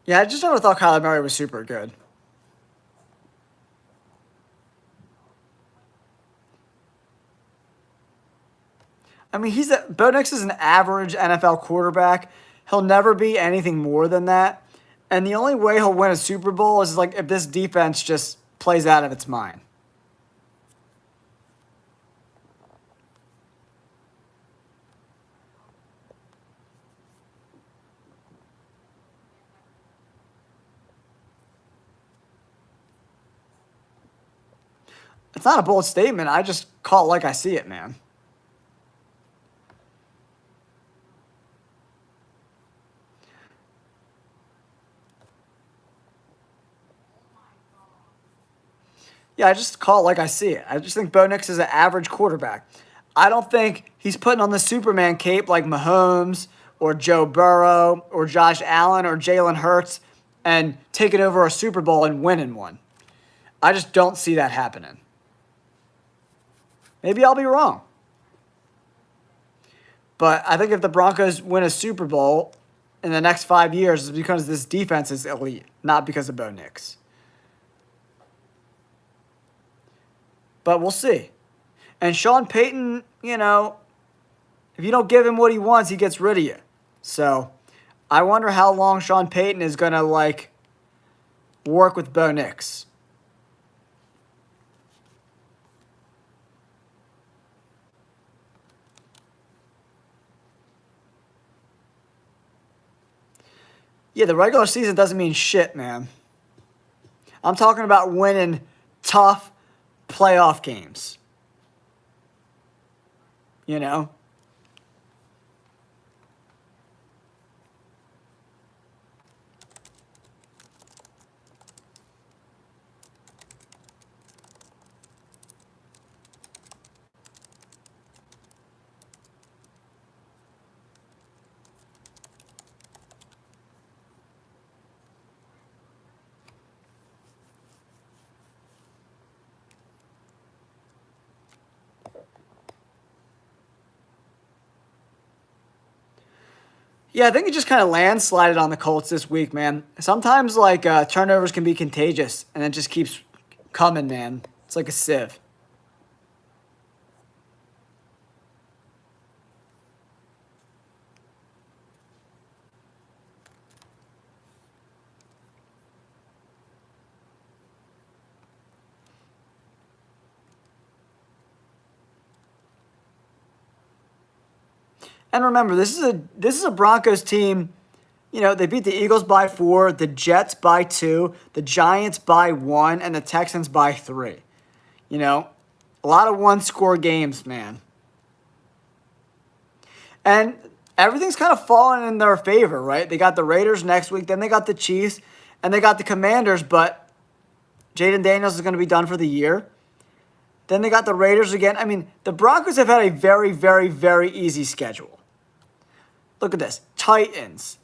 Yeah, I just never thought Kyler Murray was super good. I mean, Bo Nix is an average NFL quarterback. He'll never be anything more than that. And the only way he'll win a Super Bowl is like if this defense just plays out of its mind. It's not a bold statement. I just call it like I see it, man. Yeah, I just call it like I see it. I just think Bo Nix is an average quarterback. I don't think he's putting on the Superman cape like Mahomes or Joe Burrow or Josh Allen or Jalen Hurts and taking over a Super Bowl and winning one. I just don't see that happening. Maybe I'll be wrong. But I think if the Broncos win a Super Bowl in the next 5 years, it's because this defense is elite, not because of Bo Nix. But we'll see. And Sean Payton, you know, if you don't give him what he wants, he gets rid of you. So I wonder how long Sean Payton is going to, like, work with Bo Nix. Yeah, the regular season doesn't mean shit, man. I'm talking about winning tough playoff games. You know? Yeah, I think he just kind of landslided on the Colts this week, man. Sometimes, like, turnovers can be contagious, and it just keeps coming, man. It's like a sieve. And remember, this is a Broncos team. You know, they beat the Eagles by 4, the Jets by 2, the Giants by 1, and the Texans by 3. You know, a lot of one-score games, man. And everything's kind of fallen in their favor, right? They got the Raiders next week, then they got the Chiefs, and they got the Commanders, but Jaden Daniels is going to be done for the year. Then they got the Raiders again. I mean, the Broncos have had a very, very, very easy schedule. Look at this. Titans,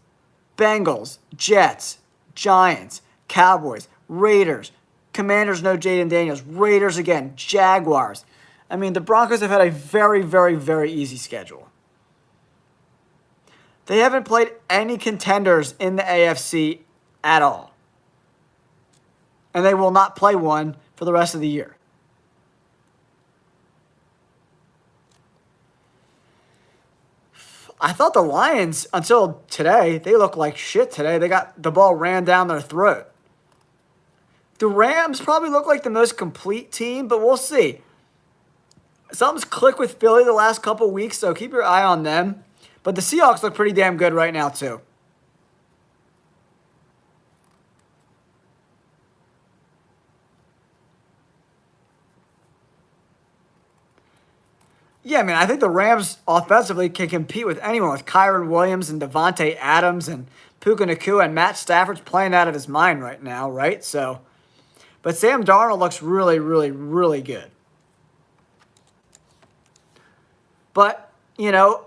Bengals, Jets, Giants, Cowboys, Raiders, Commanders, no Jaden Daniels, Raiders again, Jaguars. I mean, the Broncos have had a very, very, very easy schedule. They haven't played any contenders in the AFC at all. And they will not play one for the rest of the year. I thought the Lions, until today, they look like shit today. They got the ball ran down their throat. The Rams probably look like the most complete team, but we'll see. Something's clicked with Philly the last couple weeks, so keep your eye on them. But the Seahawks look pretty damn good right now, too. Yeah, I mean, I think the Rams offensively can compete with anyone, with Kyron Williams and Devontae Adams and Puka Nacua, and Matt Stafford's playing out of his mind right now, right? So, but Sam Darnold looks really, really, really good. But, you know,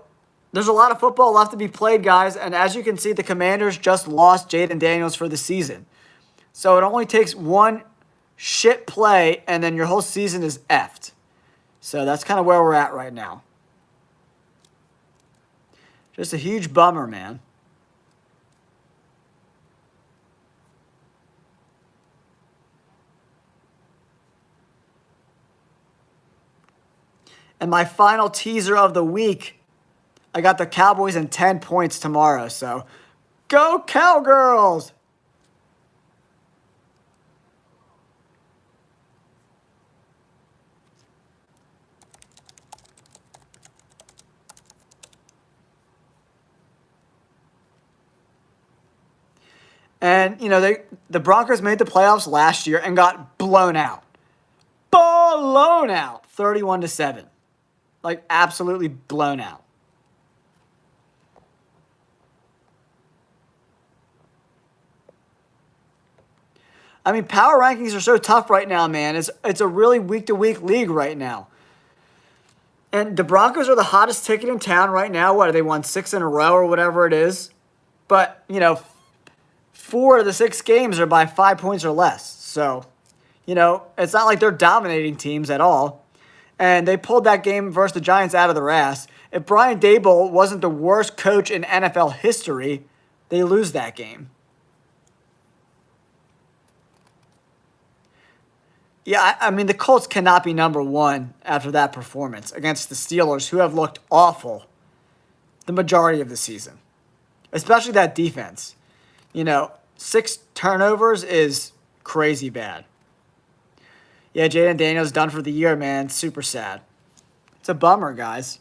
there's a lot of football left to be played, guys, and as you can see, the Commanders just lost Jaden Daniels for the season. So it only takes one shit play, and then your whole season is effed. So that's kind of where we're at right now. Just a huge bummer, man. And my final teaser of the week, I got the Cowboys in 10 points tomorrow. So go Cowgirls! And, you know, the Broncos made the playoffs last year and got blown out. Blown out. 31-7. Like, absolutely blown out. I mean, power rankings are so tough right now, man. It's a really week-to-week league right now. And the Broncos are the hottest ticket in town right now. What, they won 6 in a row or whatever it is? But, you know, 4 of the 6 games are by 5 points or less. So, you know, it's not like they're dominating teams at all. And they pulled that game versus the Giants out of their ass. If Brian Daboll wasn't the worst coach in NFL history, they lose that game. Yeah, I mean, the Colts cannot be number 1 after that performance against the Steelers, who have looked awful the majority of the season, especially that defense. You know, 6 turnovers is crazy bad. Yeah, Jaden Daniels done for the year, man. Super sad. It's a bummer, guys.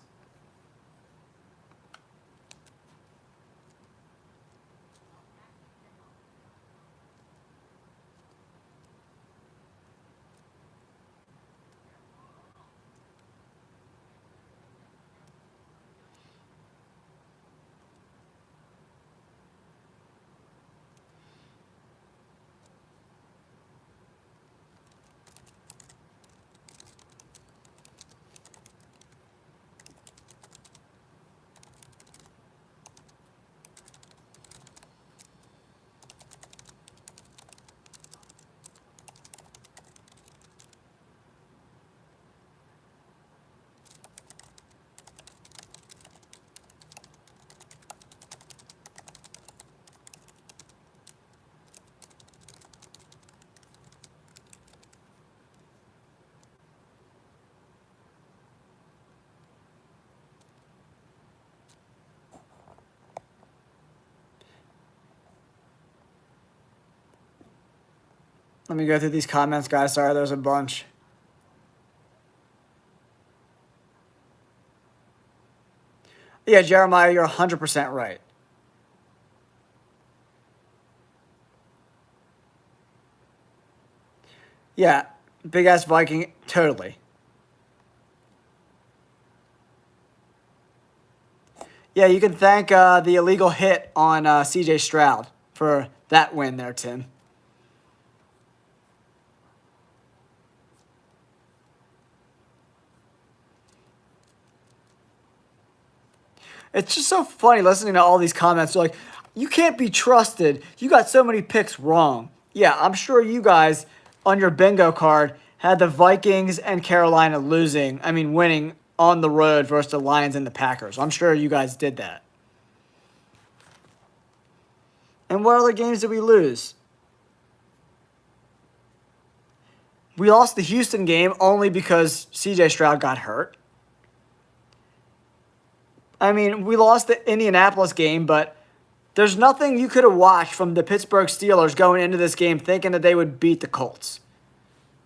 Let me go through these comments, guys. Sorry, there's a bunch. Yeah, Jeremiah, you're 100% right. Yeah, big-ass Viking, totally. Yeah, you can thank the illegal hit on C.J. Stroud for that win there, Tim. It's just so funny listening to all these comments. They're like, you can't be trusted. You got so many picks wrong. Yeah, I'm sure you guys on your bingo card had the Vikings and Carolina winning on the road versus the Lions and the Packers. I'm sure you guys did that. And what other games did we lose? We lost the Houston game only because C.J. Stroud got hurt. I mean, we lost the Indianapolis game, but there's nothing you could have watched from the Pittsburgh Steelers going into this game thinking that they would beat the Colts.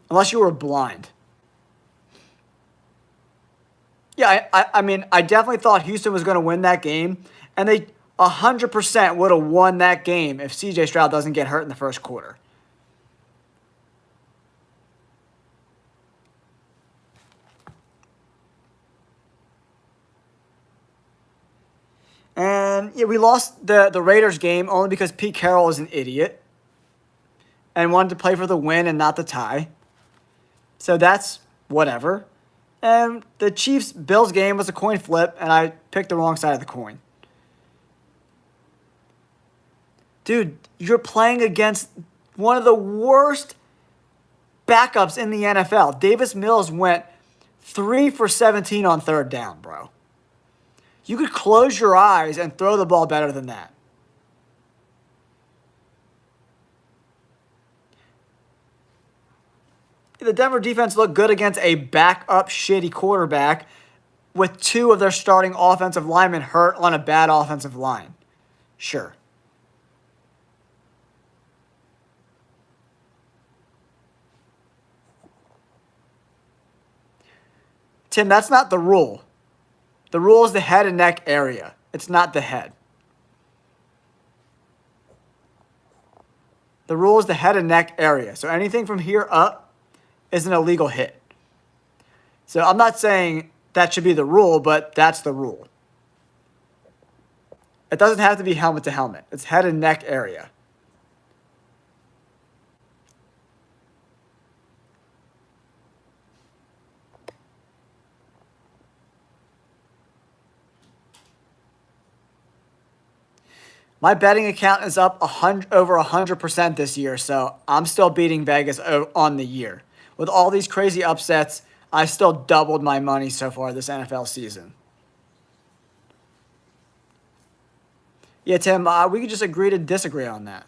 Unless you were blind. Yeah, I definitely thought Houston was going to win that game, and they 100% would have won that game if C.J. Stroud doesn't get hurt in the first quarter. And yeah, we lost the Raiders game only because Pete Carroll is an idiot and wanted to play for the win and not the tie. So that's whatever. And the Chiefs-Bills game was a coin flip, and I picked the wrong side of the coin. Dude, you're playing against one of the worst backups in the NFL. Davis Mills went 3 for 17 on third down, bro. You could close your eyes and throw the ball better than that. The Denver defense looked good against a backup shitty quarterback with 2 of their starting offensive linemen hurt on a bad offensive line. Sure. Tim, that's not the rule. The rule is the head and neck area. It's not the head. The rule is the head and neck area. So anything from here up is an illegal hit. So I'm not saying that should be the rule, but that's the rule. It doesn't have to be helmet to helmet. It's head and neck area. My betting account is up over 100% this year, so I'm still beating Vegas on the year. With all these crazy upsets, I still doubled my money so far this NFL season. Yeah, Tim, we could just agree to disagree on that.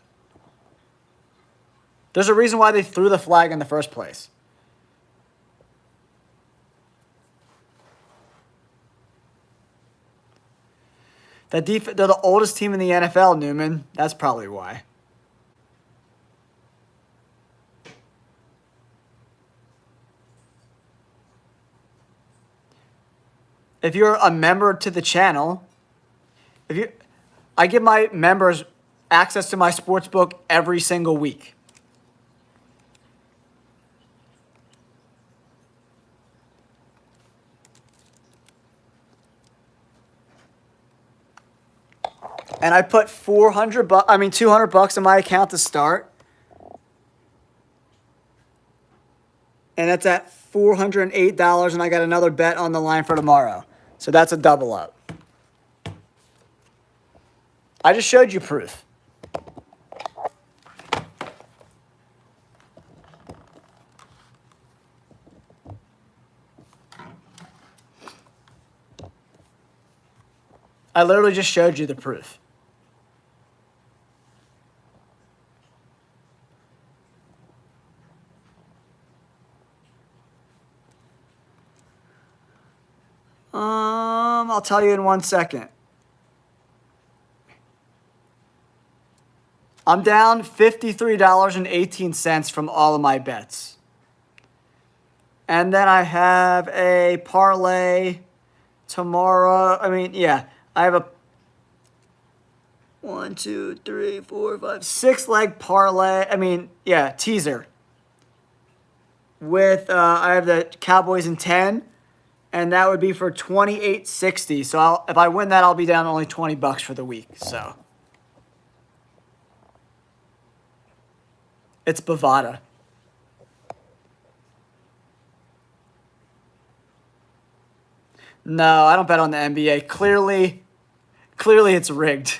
There's a reason why they threw the flag in the first place. They're the oldest team in the NFL, Newman. That's probably why. If you're a member to the channel, I give my members access to my sportsbook every single week. And I put $200 in my account to start. And that's at $408, and I got another bet on the line for tomorrow. So that's a double up. I just showed you proof. I literally just showed you the proof. I'll tell you in 1 second. I'm down $53.18 from all of my bets. And then I have a parlay tomorrow. I have a 1, 2, 3, 4, 5, 6 leg parlay. I mean, yeah, teaser. With I have the Cowboys in 10, and that would be for $28.60. So if I win that, I'll be down only $20 for the week. So it's Bovada. No, I don't bet on the NBA. Clearly it's rigged.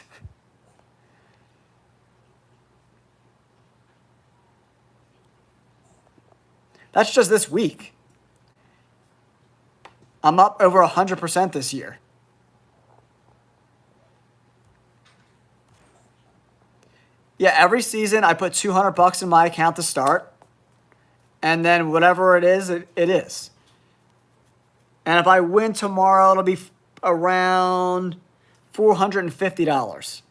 That's just this week. I'm up over 100% this year. Yeah, every season I put $200 in my account to start. And then whatever it is, it is. And if I win tomorrow, it'll be around $450.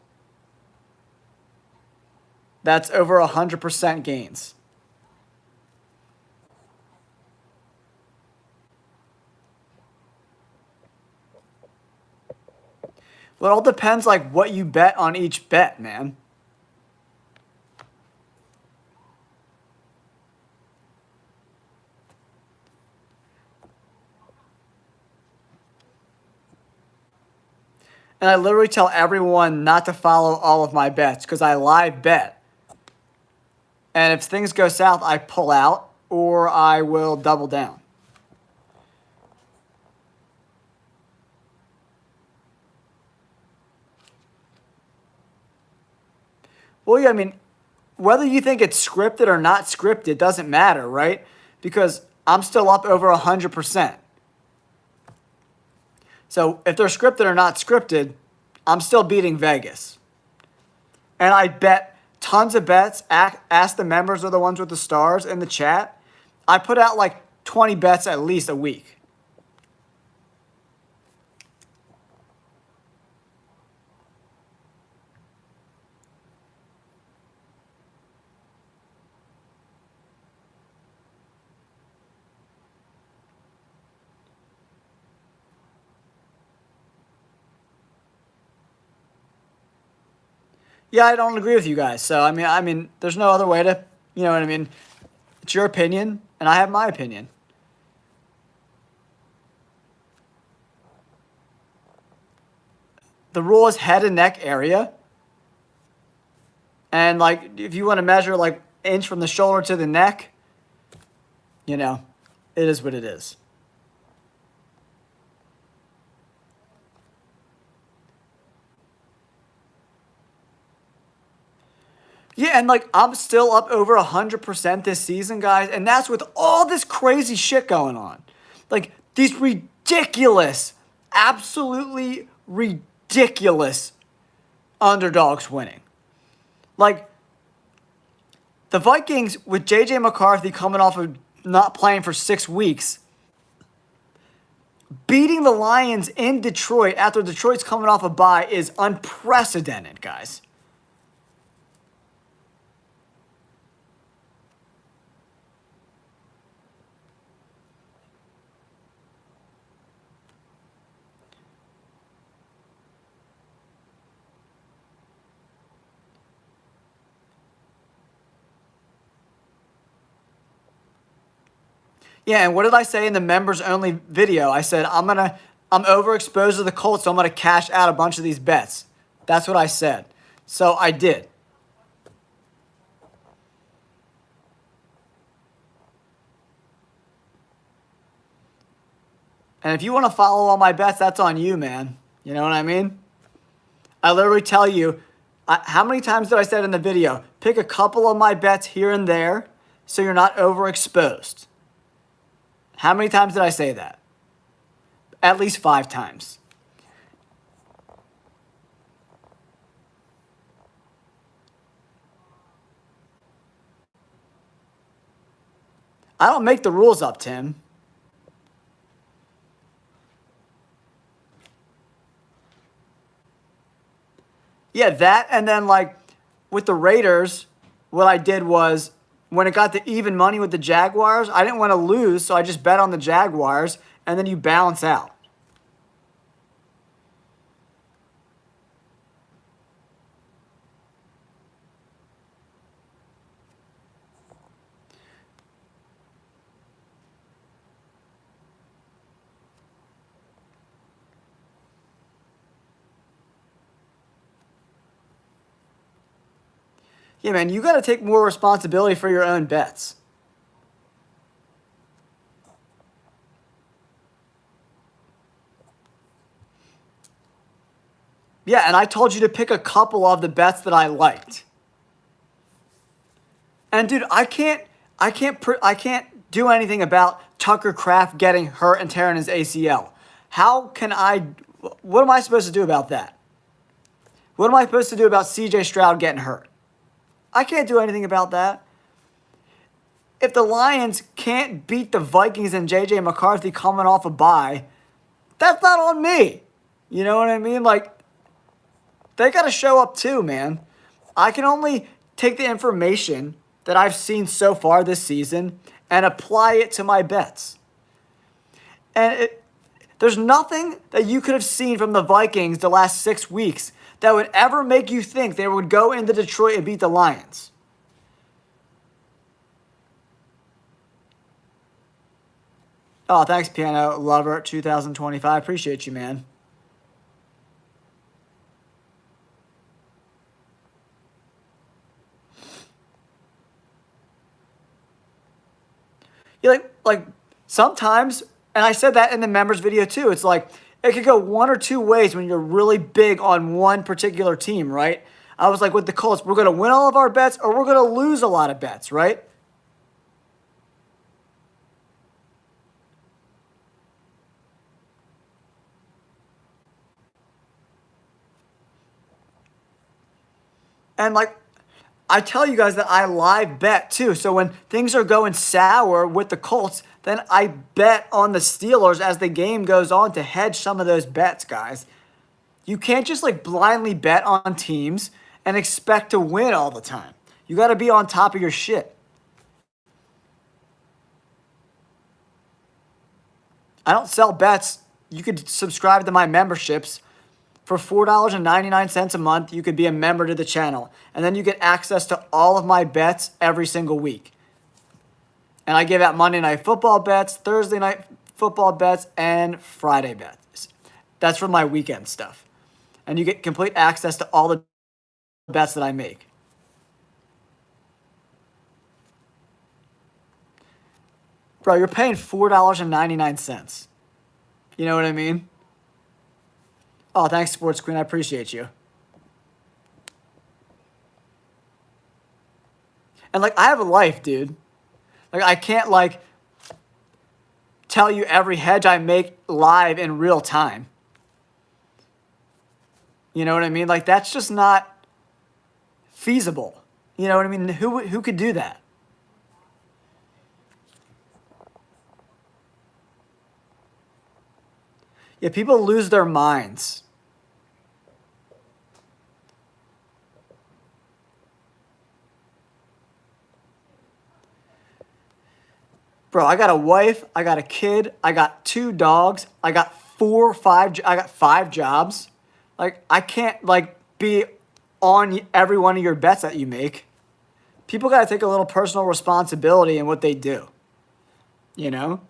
That's over 100% gains. Well, it all depends like what you bet on each bet, man. And I literally tell everyone not to follow all of my bets because I live bet. And if things go south, I pull out or I will double down. Well, yeah, I mean, whether you think it's scripted or not scripted doesn't matter, right? Because I'm still up over 100%. So if they're scripted or not scripted, I'm still beating Vegas. And I bet tons of bets. Ask the members or the ones with the stars in the chat. I put out like 20 bets at least a week. Yeah, I don't agree with you guys. So I mean, there's no other way to, you know what I mean? It's your opinion, and I have my opinion. The rule is head and neck area. And like, if you want to measure like inch from the shoulder to the neck, you know, it is what it is. Yeah, and like I'm still up over 100% this season, guys, and that's with all this crazy shit going on. Like these ridiculous, absolutely ridiculous underdogs winning. Like the Vikings with J.J. McCarthy coming off of not playing for 6 weeks, beating the Lions in Detroit after Detroit's coming off a bye is unprecedented, guys. Yeah, and what did I say in the members only video? I said I'm overexposed to the Colts, so I'm gonna cash out a bunch of these bets. That's what I said. So I did. And if you want to follow all my bets, that's on you, man. You know what I mean? I literally tell you, how many times did I say in the video? Pick a couple of my bets here and there so you're not overexposed. How many times did I say that? At least 5 times. I don't make the rules up, Tim. Yeah, that and then like with the Raiders, what I did was when it got to even money with the Jaguars, I didn't want to lose, so I just bet on the Jaguars, and then you balance out. Yeah, man, you got to take more responsibility for your own bets. Yeah, and I told you to pick a couple of the bets that I liked. And dude, I can't do anything about Tucker Kraft getting hurt and tearing his ACL. What am I supposed to do about that? What am I supposed to do about CJ Stroud getting hurt? I can't do anything about that. If the Lions can't beat the Vikings and JJ McCarthy coming off a bye, that's not on me. You know what I mean? Like, they got to show up too, man. I can only take the information that I've seen so far this season and apply it to my bets. And there's nothing that you could have seen from the Vikings the last 6 weeks that would ever make you think they would go into Detroit and beat the Lions. Oh, thanks, Piano Lover 2025. Appreciate you, man. You're like sometimes, and I said that in the members video too, it's like it could go one or two ways when you're really big on one particular team, right? I was like with the Colts, we're going to win all of our bets or we're going to lose a lot of bets, right? And like I tell you guys that I live bet too. So when things are going sour with the Colts, then I bet on the Steelers as the game goes on to hedge some of those bets, guys. You can't just like blindly bet on teams and expect to win all the time. You got to be on top of your shit. I don't sell bets. You could subscribe to my memberships. For $4.99 a month, you could be a member to the channel. And then you get access to all of my bets every single week. And I give out Monday Night Football bets, Thursday Night Football bets, and Friday bets. That's for my weekend stuff. And you get complete access to all the bets that I make. Bro, you're paying $4.99. You know what I mean? Oh, thanks, Sports Queen. I appreciate you. And, like, I have a life, dude. Like, I can't, like, tell you every hedge I make live in real time. You know what I mean? Like, that's just not feasible. You know what I mean? Who could do that? Yeah, people lose their minds. Bro, I got a wife, I got a kid, I got 2 dogs, I got 5 jobs. Like, I can't, like, be on every one of your bets that you make. People got to take a little personal responsibility in what they do. You know?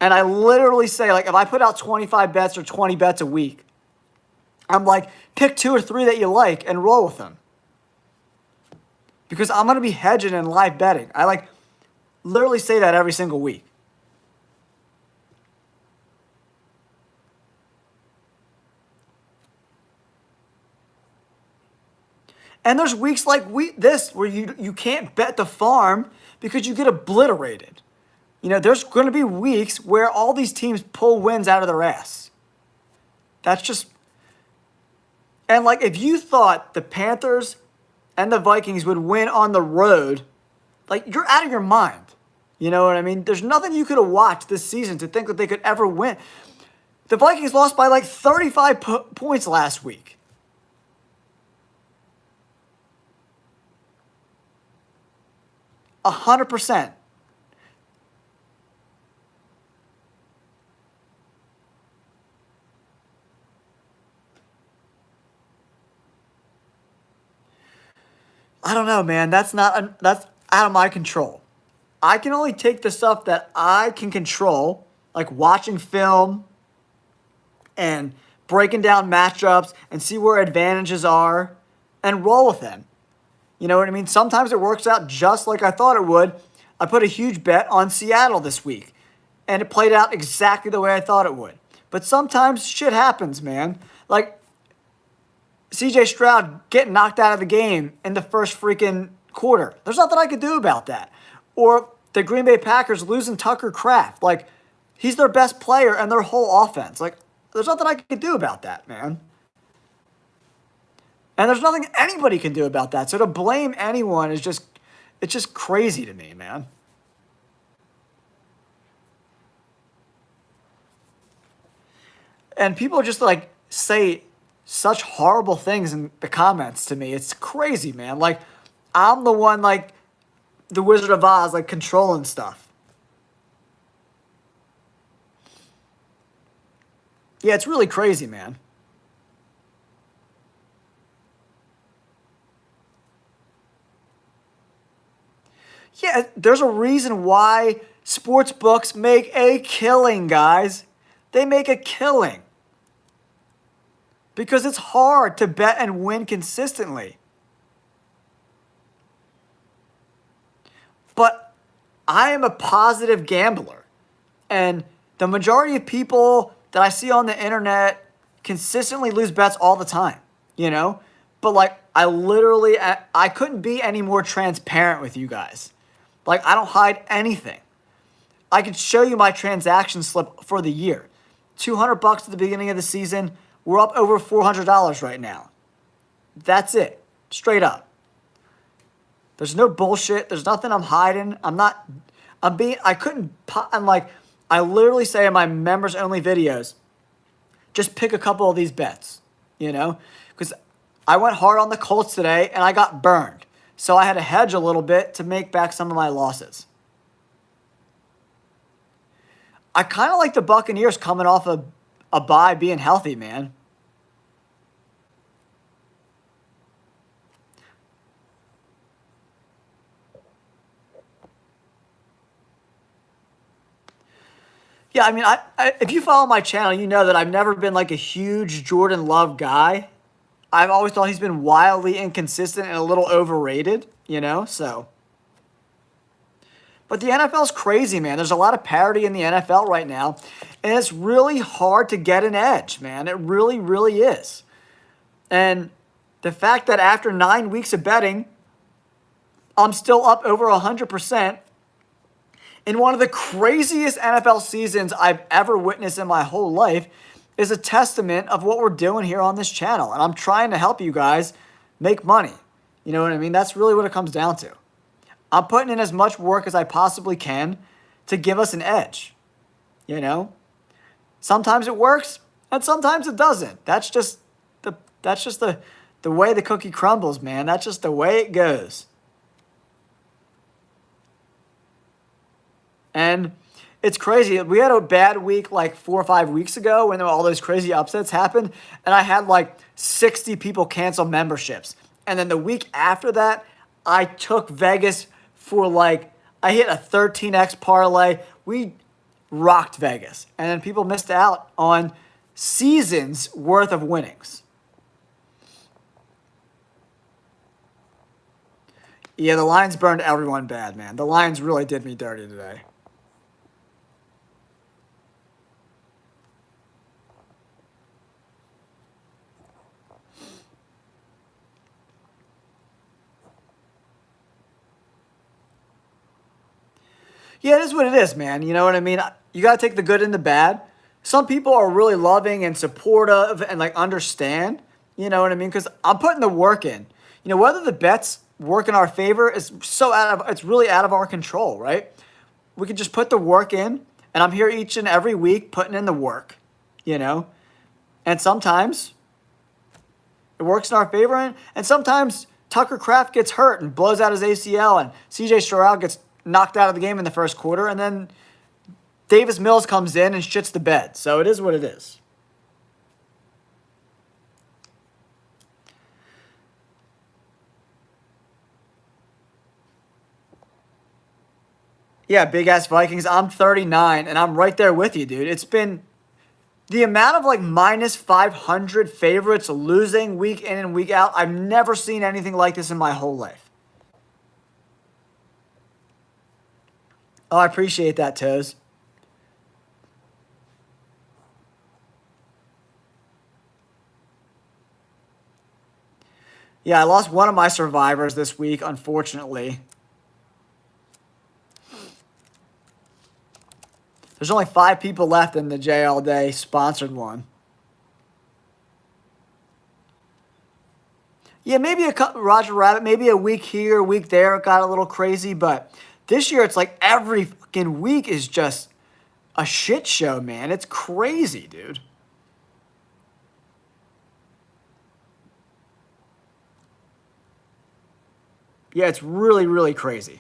And I literally say, like, if I put out 25 bets or 20 bets a week, I'm like, pick 2 or 3 that you like and roll with them. Because I'm going to be hedging and live betting. I, like, literally say that every single week. And there's weeks like this where you can't bet the farm because you get obliterated. You know, there's going to be weeks where all these teams pull wins out of their ass. That's just... And, like, if you thought the Panthers and the Vikings would win on the road, like, you're out of your mind. You know what I mean? There's nothing you could have watched this season to think that they could ever win. The Vikings lost by, like, 35 points last week. A 100%. I don't know, man. That's out of my control. I can only take the stuff that I can control, like watching film and breaking down matchups and see where advantages are and roll with them. You know what I mean? Sometimes it works out just like I thought it would. I put a huge bet on Seattle this week, and it played out exactly the way I thought it would. But sometimes shit happens, man. Like CJ Stroud getting knocked out of the game in the first freaking quarter. There's nothing I could do about that. Or the Green Bay Packers losing Tucker Kraft. Like, he's their best player and their whole offense. Like, there's nothing I could do about that, man. And there's nothing anybody can do about that. So to blame anyone is just, it's just crazy to me, man. And people just like say such horrible things in the comments to me. It's crazy, man. Like, I'm the one, like, the Wizard of Oz, like, controlling stuff. Yeah, it's really crazy, man. Yeah, there's a reason why sports books make a killing, guys. They make a killing. Because it's hard to bet and win consistently. But I am a positive gambler. And the majority of people that I see on the internet consistently lose bets all the time, you know? But like, I couldn't be any more transparent with you guys. Like, I don't hide anything. I could show you my transaction slip for the year. $200 at the beginning of the season. We're up over $400 right now. That's it. Straight up. There's no bullshit. There's nothing I'm hiding. I'm like, I literally say in my members only videos, just pick a couple of these bets, you know? Because I went hard on the Colts today and I got burned. So I had to hedge a little bit to make back some of my losses. I kind of like the Buccaneers coming off a bye being healthy, man. Yeah, I mean, if you follow my channel, you know that I've never been like a huge Jordan Love guy. I've always thought he's been wildly inconsistent and a little overrated, you know, so. But the NFL's crazy, man. There's a lot of parity in the NFL right now, and it's really hard to get an edge, man. It really, really is. And the fact that after 9 weeks of betting, I'm still up over 100% in one of the craziest NFL seasons I've ever witnessed in my whole life is a testament of what we're doing here on this channel. And I'm trying to help you guys make money. You know what I mean? That's really what it comes down to. I'm putting in as much work as I possibly can to give us an edge. You know? Sometimes it works and sometimes it doesn't. That's just the way the cookie crumbles, man. That's just the way it goes. And it's crazy. We had a bad week like 4 or 5 weeks ago when all those crazy upsets happened. And I had like 60 people cancel memberships. And then the week after that, I took Vegas for like, I hit a 13x parlay. We rocked Vegas. And then people missed out on seasons worth of winnings. Yeah, the Lions burned everyone bad, man. The Lions really did me dirty today. Yeah, it is what it is, man. You know what I mean? You got to take the good and the bad. Some people are really loving and supportive and like understand, you know what I mean? Because I'm putting the work in. You know, whether the bets work in our favor is it's really out of our control, right? We can just put the work in, and I'm here each and every week putting in the work, you know? And sometimes it works in our favor, and sometimes Tucker Kraft gets hurt and blows out his ACL, and CJ Stroud gets knocked out of the game in the first quarter, and then Davis Mills comes in and shits the bed. So it is what it is. Yeah, big-ass Vikings. I'm 39, and I'm right there with you, dude. It's been the amount of, like, minus 500 favorites losing week in and week out. I've never seen anything like this in my whole life. Oh, I appreciate that, Toes. Yeah, I lost one of my survivors this week, unfortunately. There's only 5 people left in the J All Day sponsored one. Yeah, maybe Roger Rabbit, maybe a week here, a week there, it got a little crazy, but this year it's like every fucking week is just a shit show, man. It's crazy, dude. Yeah, it's really, really crazy.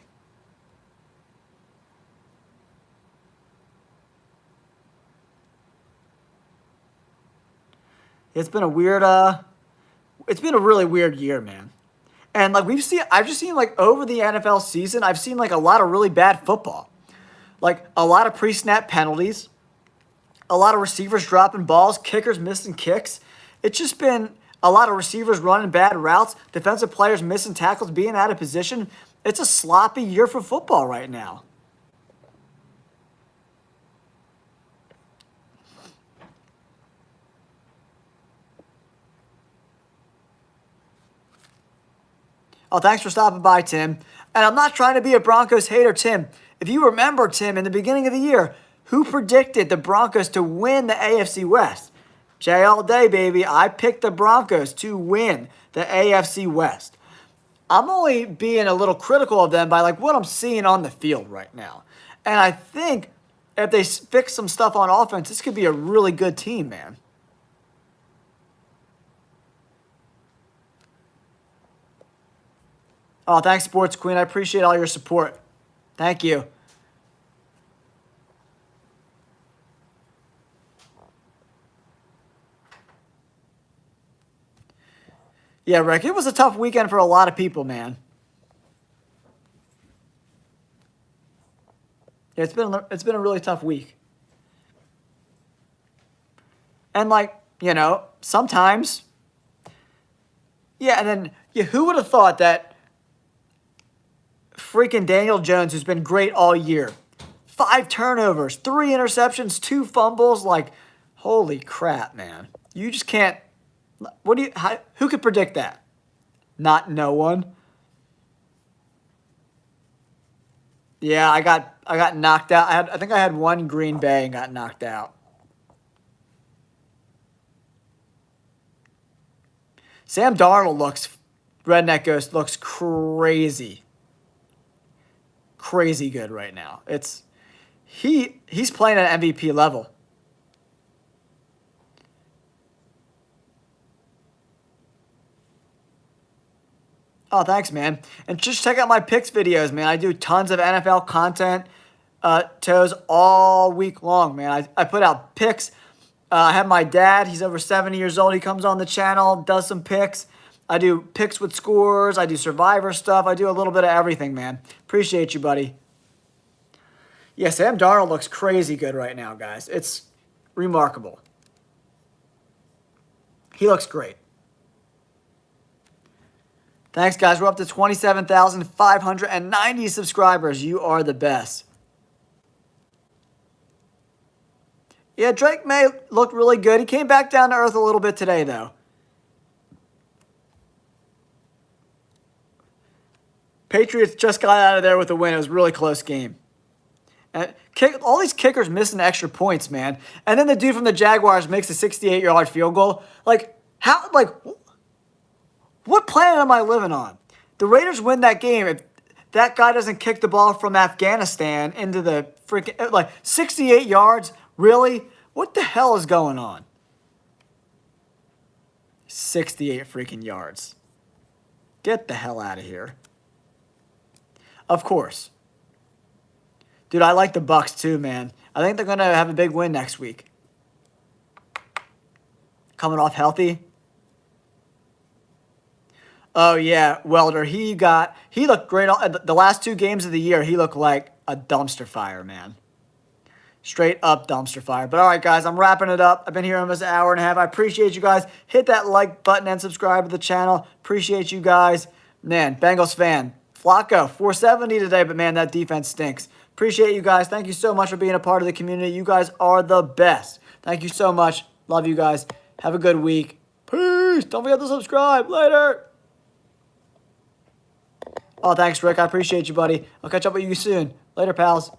It's been a weird, it's been a really weird year, man. And like I've just seen like over the NFL season, I've seen like a lot of really bad football. Like a lot of pre-snap penalties, a lot of receivers dropping balls, kickers missing kicks. It's just been a lot of receivers running bad routes, defensive players missing tackles, being out of position. It's a sloppy year for football right now. Oh, thanks for stopping by, Tim. And I'm not trying to be a Broncos hater, Tim. If you remember, Tim, in the beginning of the year, who predicted the Broncos to win the AFC West? J all day, baby. I picked the Broncos to win the AFC West. I'm only being a little critical of them by like what I'm seeing on the field right now. And I think if they fix some stuff on offense, this could be a really good team, man. Oh, thanks, Sports Queen. I appreciate all your support. Thank you. Yeah, Rick, it was a tough weekend for a lot of people, man. Yeah, it's been a really tough week. And like, sometimes, yeah, and then yeah, who would have thought that freaking Daniel Jones, who's been great all year, 5 turnovers, 3 interceptions, 2 fumbles, like, holy crap, man. You just can't. Who could predict that? Not no one. Yeah, I got knocked out. I think I had one Green Bay and got knocked out. Sam Darnold Redneck Ghost looks crazy. Crazy good right now. He's playing at MVP level. Oh, thanks, man. And just check out my picks videos, man. I do tons of NFL content, Toes, all week long, man. I put out picks. I have my dad. He's over 70 years old. He comes on the channel, does some picks. I do picks with scores. I do Survivor stuff. I do a little bit of everything, man. Appreciate you, buddy. Yeah, Sam Darnold looks crazy good right now, guys. It's remarkable. He looks great. Thanks, guys. We're up to 27,590 subscribers. You are the best. Yeah, Drake May looked really good. He came back down to earth a little bit today, though. Patriots just got out of there with a win. It was a really close game. All these kickers missing extra points, man. And then the dude from the Jaguars makes a 68-yard field goal. Like, how, like, what planet am I living on? The Raiders win that game if that guy doesn't kick the ball from Afghanistan into the freaking, like, 68 yards? Really? What the hell is going on? 68 freaking yards. Get the hell out of here. Of course. Dude, I like the Bucs too, man. I think they're going to have a big win next week. Coming off healthy. Oh, yeah, Welder. He looked great. The last 2 games of the year, he looked like a dumpster fire, man. Straight up dumpster fire. But all right, guys, I'm wrapping it up. I've been here almost an hour and a half. I appreciate you guys. Hit that like button and subscribe to the channel. Appreciate you guys. Man, Bengals fan. Flacco, 470 today, but man, that defense stinks. Appreciate you guys. Thank you so much for being a part of the community. You guys are the best. Thank you so much. Love you guys. Have a good week. Peace. Don't forget to subscribe. Later. Oh, thanks, Rick. I appreciate you, buddy. I'll catch up with you soon. Later, pals.